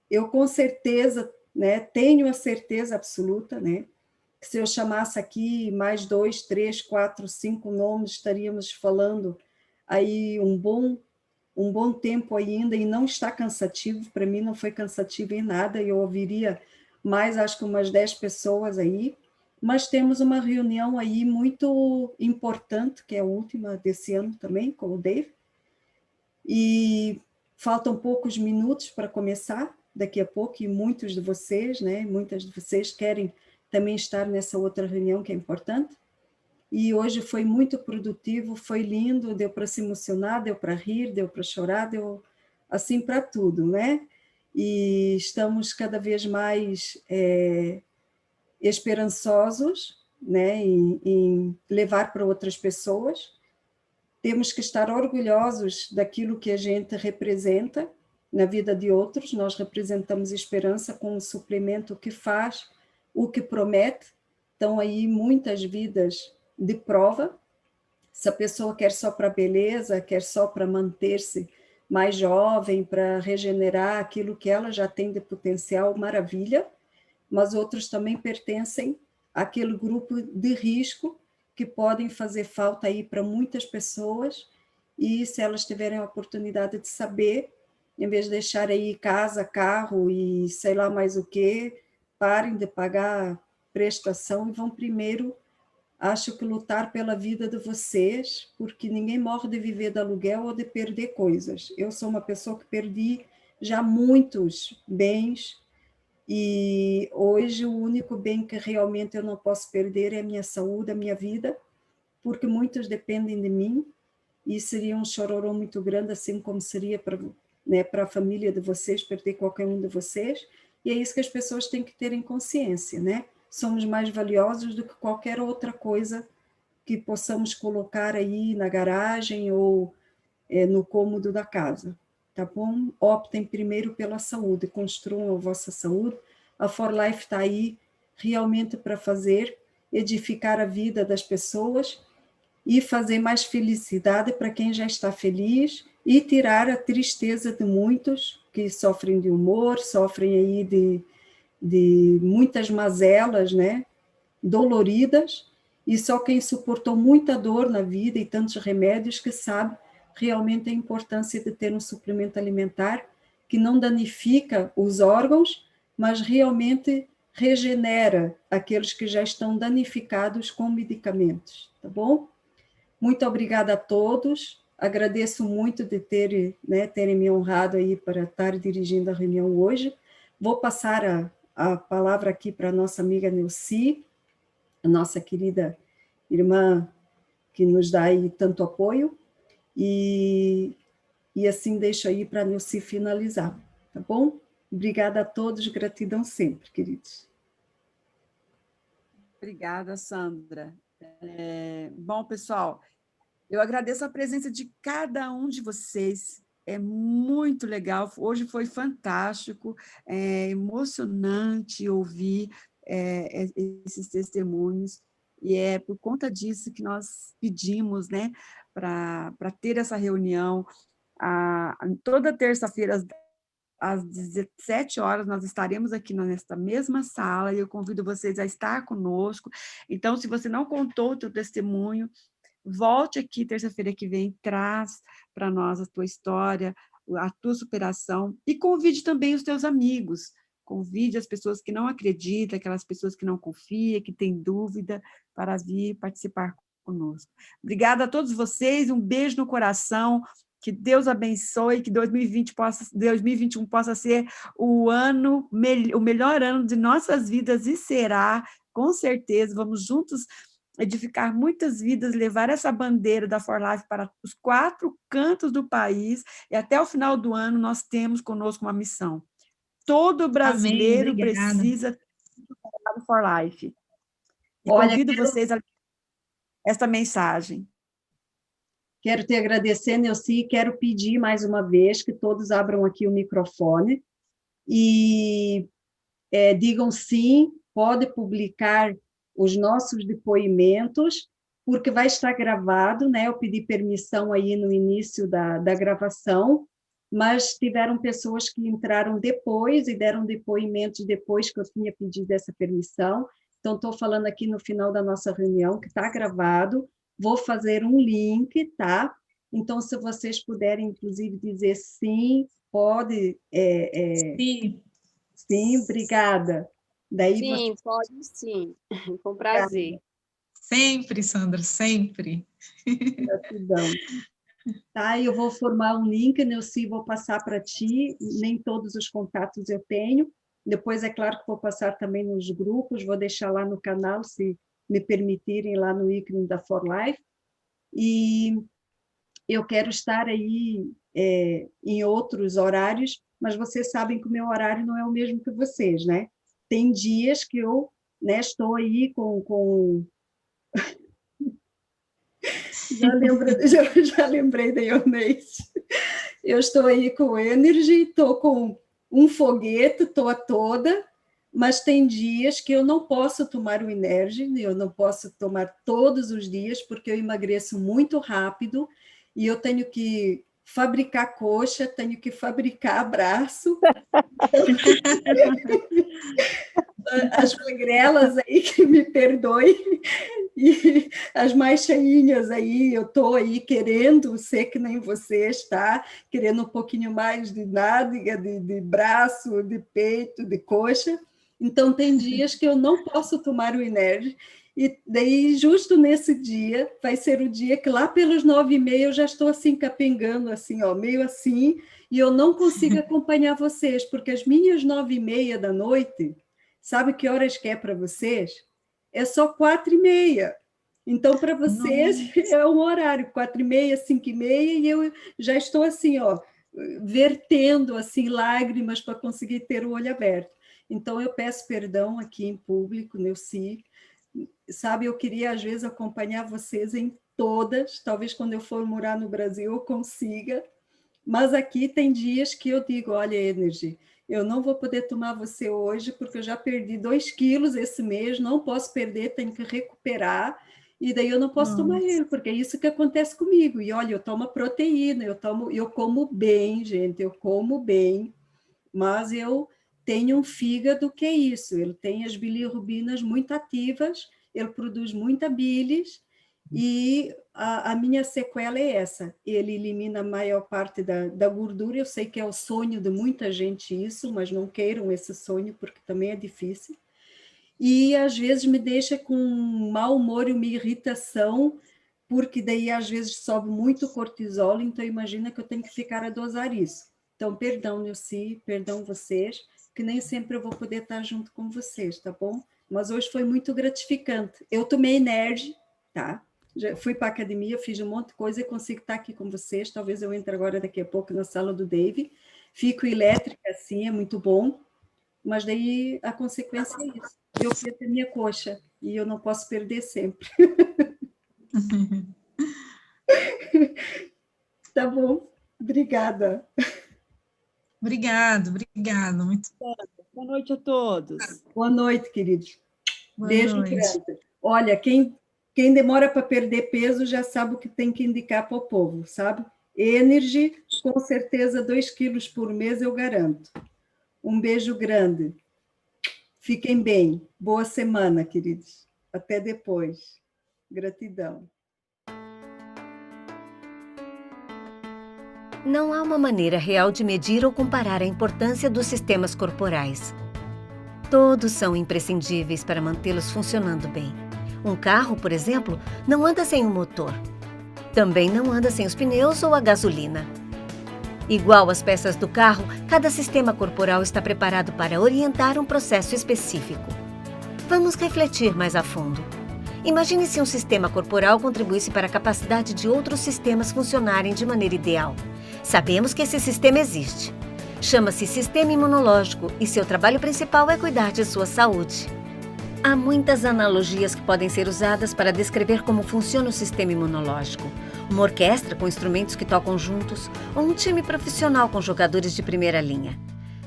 Eu, com certeza, né, tenho a certeza absoluta, né, que se eu chamasse aqui mais 2, 3, 4, 5 nomes, estaríamos falando aí um bom tempo ainda, e não está cansativo, para mim não foi cansativo em nada, eu ouviria mais, acho que umas 10 pessoas aí, mas temos uma reunião aí muito importante, que é a última desse ano também, com o Dave, e faltam poucos minutos para começar, daqui a pouco, e muitas de vocês querem também estar nessa outra reunião que é importante, e hoje foi muito produtivo, foi lindo, deu para se emocionar, deu para rir, deu para chorar, deu assim para tudo, né? E estamos cada vez mais esperançosos, né, em levar para outras pessoas. Temos que estar orgulhosos daquilo que a gente representa na vida de outros. Nós representamos esperança com um suplemento que faz o que promete. Estão aí muitas vidas de prova. Se a pessoa quer só para beleza, quer só para manter-se mais jovem, para regenerar aquilo que ela já tem de potencial, maravilha, mas outros também pertencem àquele grupo de risco que podem fazer falta aí para muitas pessoas, e se elas tiverem a oportunidade de saber, em vez de deixar aí casa, carro e sei lá mais o que, parem de pagar prestação e vão primeiro, acho que lutar pela vida de vocês, porque ninguém morre de viver de aluguel ou de perder coisas. Eu sou uma pessoa que perdi já muitos bens, e hoje o único bem que realmente eu não posso perder é a minha saúde, a minha vida, porque muitos dependem de mim, e seria um chororô muito grande, assim como seria para, né, para a família de vocês, perder qualquer um de vocês, e é isso que as pessoas têm que ter em consciência, né? Somos mais valiosos do que qualquer outra coisa que possamos colocar aí na garagem ou no cômodo da casa, tá bom? Optem primeiro pela saúde, construam a vossa saúde. A For Life está aí realmente para fazer, edificar a vida das pessoas e fazer mais felicidade para quem já está feliz e tirar a tristeza de muitos que sofrem de humor, sofrem aí de muitas mazelas, né, doloridas, e só quem suportou muita dor na vida e tantos remédios que sabe realmente a importância de ter um suplemento alimentar que não danifica os órgãos, mas realmente regenera aqueles que já estão danificados com medicamentos, tá bom? Muito obrigada a todos, agradeço muito de terem me honrado aí para estar dirigindo a reunião hoje. Vou passar a palavra aqui para a nossa amiga Neuci, a nossa querida irmã que nos dá aí tanto apoio, e assim deixo aí para a Neuci finalizar, tá bom? Obrigada a todos, gratidão sempre, queridos. Obrigada, Sandra. Bom, pessoal, eu agradeço a presença de cada um de vocês, é muito legal, hoje foi fantástico, emocionante ouvir esses testemunhos, e é por conta disso que nós pedimos, né, para ter essa reunião, toda terça-feira às 17 horas, nós estaremos aqui nesta mesma sala e eu convido vocês a estar conosco. Então, se você não contou o teu testemunho, volte aqui terça-feira que vem, traz para nós a tua história, a tua superação e convide também os teus amigos. Convide as pessoas que não acreditam, aquelas pessoas que não confiam, que têm dúvida, para vir participar conosco. Obrigada a todos vocês, um beijo no coração, que Deus abençoe, que 2021 possa ser o melhor ano de nossas vidas, e será, com certeza. Vamos juntos edificar muitas vidas, levar essa bandeira da For Life para os 4 cantos do país, e até o final do ano nós temos conosco uma missão. Todo brasileiro Amém, precisa ter o For Life. E Olha, convido vocês a esta mensagem. Quero te agradecer, Neuci, quero pedir mais uma vez que todos abram aqui o microfone e digam sim, pode publicar os nossos depoimentos, porque vai estar gravado, né? Eu pedi permissão aí no início da gravação, mas tiveram pessoas que entraram depois e deram depoimentos depois que eu tinha pedido essa permissão. Então, estou falando aqui no final da nossa reunião, que está gravado, vou fazer um link, tá? Então, se vocês puderem, inclusive, dizer sim, pode... Sim. Sim, obrigada. Daí Sim, pode sim, com prazer. Sempre, Sandra, sempre. Gratidão. Tá, eu vou formar um link, Neuci, vou passar para ti, nem todos os contatos eu tenho, depois é claro que vou passar também nos grupos, vou deixar lá no canal, se me permitirem, lá no ícone da For Life, e eu quero estar aí em outros horários, mas vocês sabem que o meu horário não é o mesmo que vocês, né? Tem dias que eu, né, estou aí com... Já lembrei da Ionês. Eu estou aí com Energy, estou com um foguete, estou a toda, mas tem dias que eu não posso tomar o Energy, eu não posso tomar todos os dias, porque eu emagreço muito rápido e eu tenho que fabricar coxa, tenho que fabricar braço. As magrelas aí que me perdoem, e as mais cheinhas aí, eu estou aí querendo ser que nem vocês, tá? Querendo um pouquinho mais de nádega, de braço, de peito, de coxa. Então, tem dias que eu não posso tomar o Energy, e daí, justo nesse dia, vai ser o dia que lá pelos 9h30 eu já estou assim, capengando, assim, ó, meio assim, e eu não consigo acompanhar vocês, porque as minhas 9h30 da noite, sabe que horas que é para vocês? É só 4h30. Então, para vocês, é um horário, 4h30, 5h30, e eu já estou assim, ó, vertendo assim, lágrimas para conseguir ter o olho aberto. Então, eu peço perdão aqui em público, Neuci. Sabe, eu queria, às vezes, acompanhar vocês em todas, talvez quando eu for morar no Brasil eu consiga, mas aqui tem dias que eu digo, olha, Energy, eu não vou poder tomar você hoje, porque eu já perdi 2 quilos esse mês, não posso perder, tenho que recuperar, e daí eu não posso tomar ele, porque é isso que acontece comigo. E olha, eu tomo proteína, eu como bem, gente, eu como bem, mas eu tenho um fígado que é isso, ele tem as bilirrubinas muito ativas, ele produz muita bilis, e a minha sequela é essa, ele elimina a maior parte da gordura, eu sei que é o sonho de muita gente isso, mas não queiram esse sonho, porque também é difícil, e às vezes me deixa com um mau humor e uma irritação, porque daí às vezes sobe muito cortisol, então imagina que eu tenho que ficar a dosar isso. Então, perdão, Neuci, perdão vocês, que nem sempre eu vou poder estar junto com vocês, tá bom? Mas hoje foi muito gratificante. Eu tomei Energy, tá? Já fui para a academia, fiz um monte de coisa e consigo estar aqui com vocês. Talvez eu entre agora daqui a pouco na sala do Dave. Fico elétrica, assim, é muito bom. Mas daí a consequência é isso. Eu perco a minha coxa e eu não posso perder sempre. Tá bom? Obrigada. Obrigado. Muito Boa noite a todos. Boa noite, queridos. Boa Beijo noite. grande. Olha, quem demora para perder peso já sabe o que tem que indicar para o povo, sabe? Energy, com certeza 2 quilos por mês, eu garanto. Um beijo grande. Fiquem bem. Boa semana, queridos. Até depois. Gratidão. Não há uma maneira real de medir ou comparar a importância dos sistemas corporais. Todos são imprescindíveis para mantê-los funcionando bem. Um carro, por exemplo, não anda sem um motor. Também não anda sem os pneus ou a gasolina. Igual às peças do carro, cada sistema corporal está preparado para orientar um processo específico. Vamos refletir mais a fundo. Imagine se um sistema corporal contribuísse para a capacidade de outros sistemas funcionarem de maneira ideal. Sabemos que esse sistema existe. Chama-se sistema imunológico e seu trabalho principal é cuidar de sua saúde. Há muitas analogias que podem ser usadas para descrever como funciona o sistema imunológico. Uma orquestra com instrumentos que tocam juntos ou um time profissional com jogadores de primeira linha.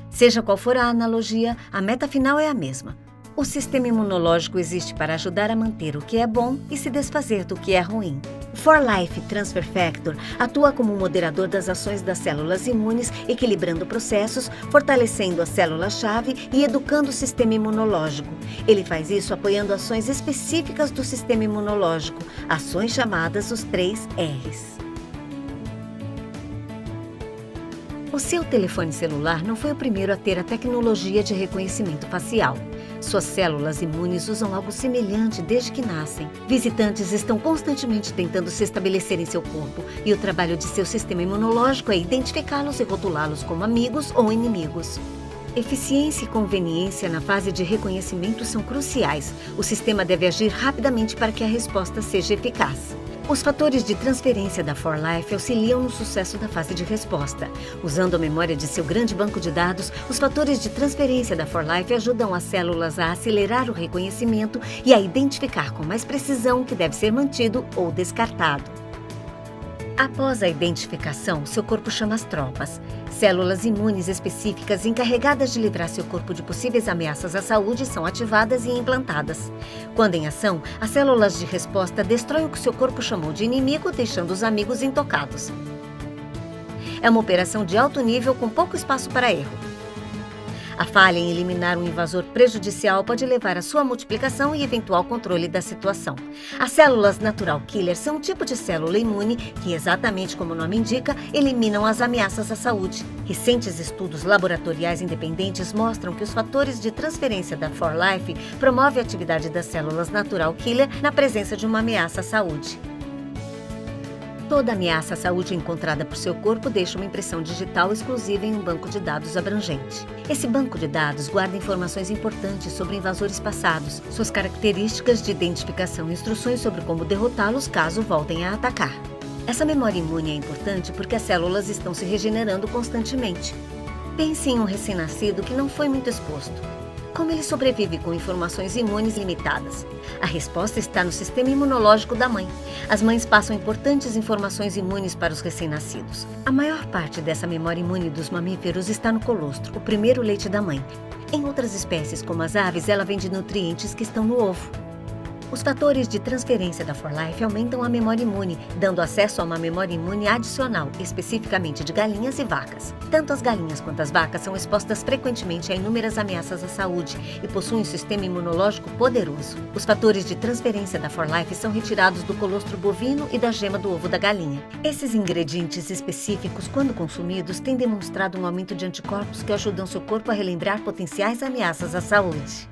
Seja qual for a analogia, a meta final é a mesma. O sistema imunológico existe para ajudar a manter o que é bom e se desfazer do que é ruim. O 4Life Transfer Factor atua como um moderador das ações das células imunes, equilibrando processos, fortalecendo a célula-chave e educando o sistema imunológico. Ele faz isso apoiando ações específicas do sistema imunológico, ações chamadas os 3 R's. O seu telefone celular não foi o primeiro a ter a tecnologia de reconhecimento facial. Suas células imunes usam algo semelhante desde que nascem. Visitantes estão constantemente tentando se estabelecer em seu corpo e o trabalho de seu sistema imunológico é identificá-los e rotulá-los como amigos ou inimigos. Eficiência e conveniência na fase de reconhecimento são cruciais. O sistema deve agir rapidamente para que a resposta seja eficaz. Os fatores de transferência da 4Life auxiliam no sucesso da fase de resposta. Usando a memória de seu grande banco de dados, os fatores de transferência da 4Life ajudam as células a acelerar o reconhecimento e a identificar com mais precisão o que deve ser mantido ou descartado. Após a identificação, seu corpo chama as tropas. Células imunes específicas encarregadas de livrar seu corpo de possíveis ameaças à saúde são ativadas e implantadas. Quando em ação, as células de resposta destroem o que seu corpo chamou de inimigo, deixando os amigos intocados. É uma operação de alto nível com pouco espaço para erro. A falha em eliminar um invasor prejudicial pode levar à sua multiplicação e eventual controle da situação. As células natural killer são um tipo de célula imune que, exatamente como o nome indica, eliminam as ameaças à saúde. Recentes estudos laboratoriais independentes mostram que os fatores de transferência da 4Life promovem a atividade das células natural killer na presença de uma ameaça à saúde. Toda ameaça à saúde encontrada por seu corpo deixa uma impressão digital exclusiva em um banco de dados abrangente. Esse banco de dados guarda informações importantes sobre invasores passados, suas características de identificação e instruções sobre como derrotá-los caso voltem a atacar. Essa memória imune é importante porque as células estão se regenerando constantemente. Pense em um recém-nascido que não foi muito exposto. Como ele sobrevive com informações imunes limitadas? A resposta está no sistema imunológico da mãe. As mães passam importantes informações imunes para os recém-nascidos. A maior parte dessa memória imune dos mamíferos está no colostro, o primeiro leite da mãe. Em outras espécies, como as aves, ela vem de nutrientes que estão no ovo. Os fatores de transferência da 4Life aumentam a memória imune, dando acesso a uma memória imune adicional, especificamente de galinhas e vacas. Tanto as galinhas quanto as vacas são expostas frequentemente a inúmeras ameaças à saúde e possuem um sistema imunológico poderoso. Os fatores de transferência da 4Life são retirados do colostro bovino e da gema do ovo da galinha. Esses ingredientes específicos, quando consumidos, têm demonstrado um aumento de anticorpos que ajudam seu corpo a relembrar potenciais ameaças à saúde.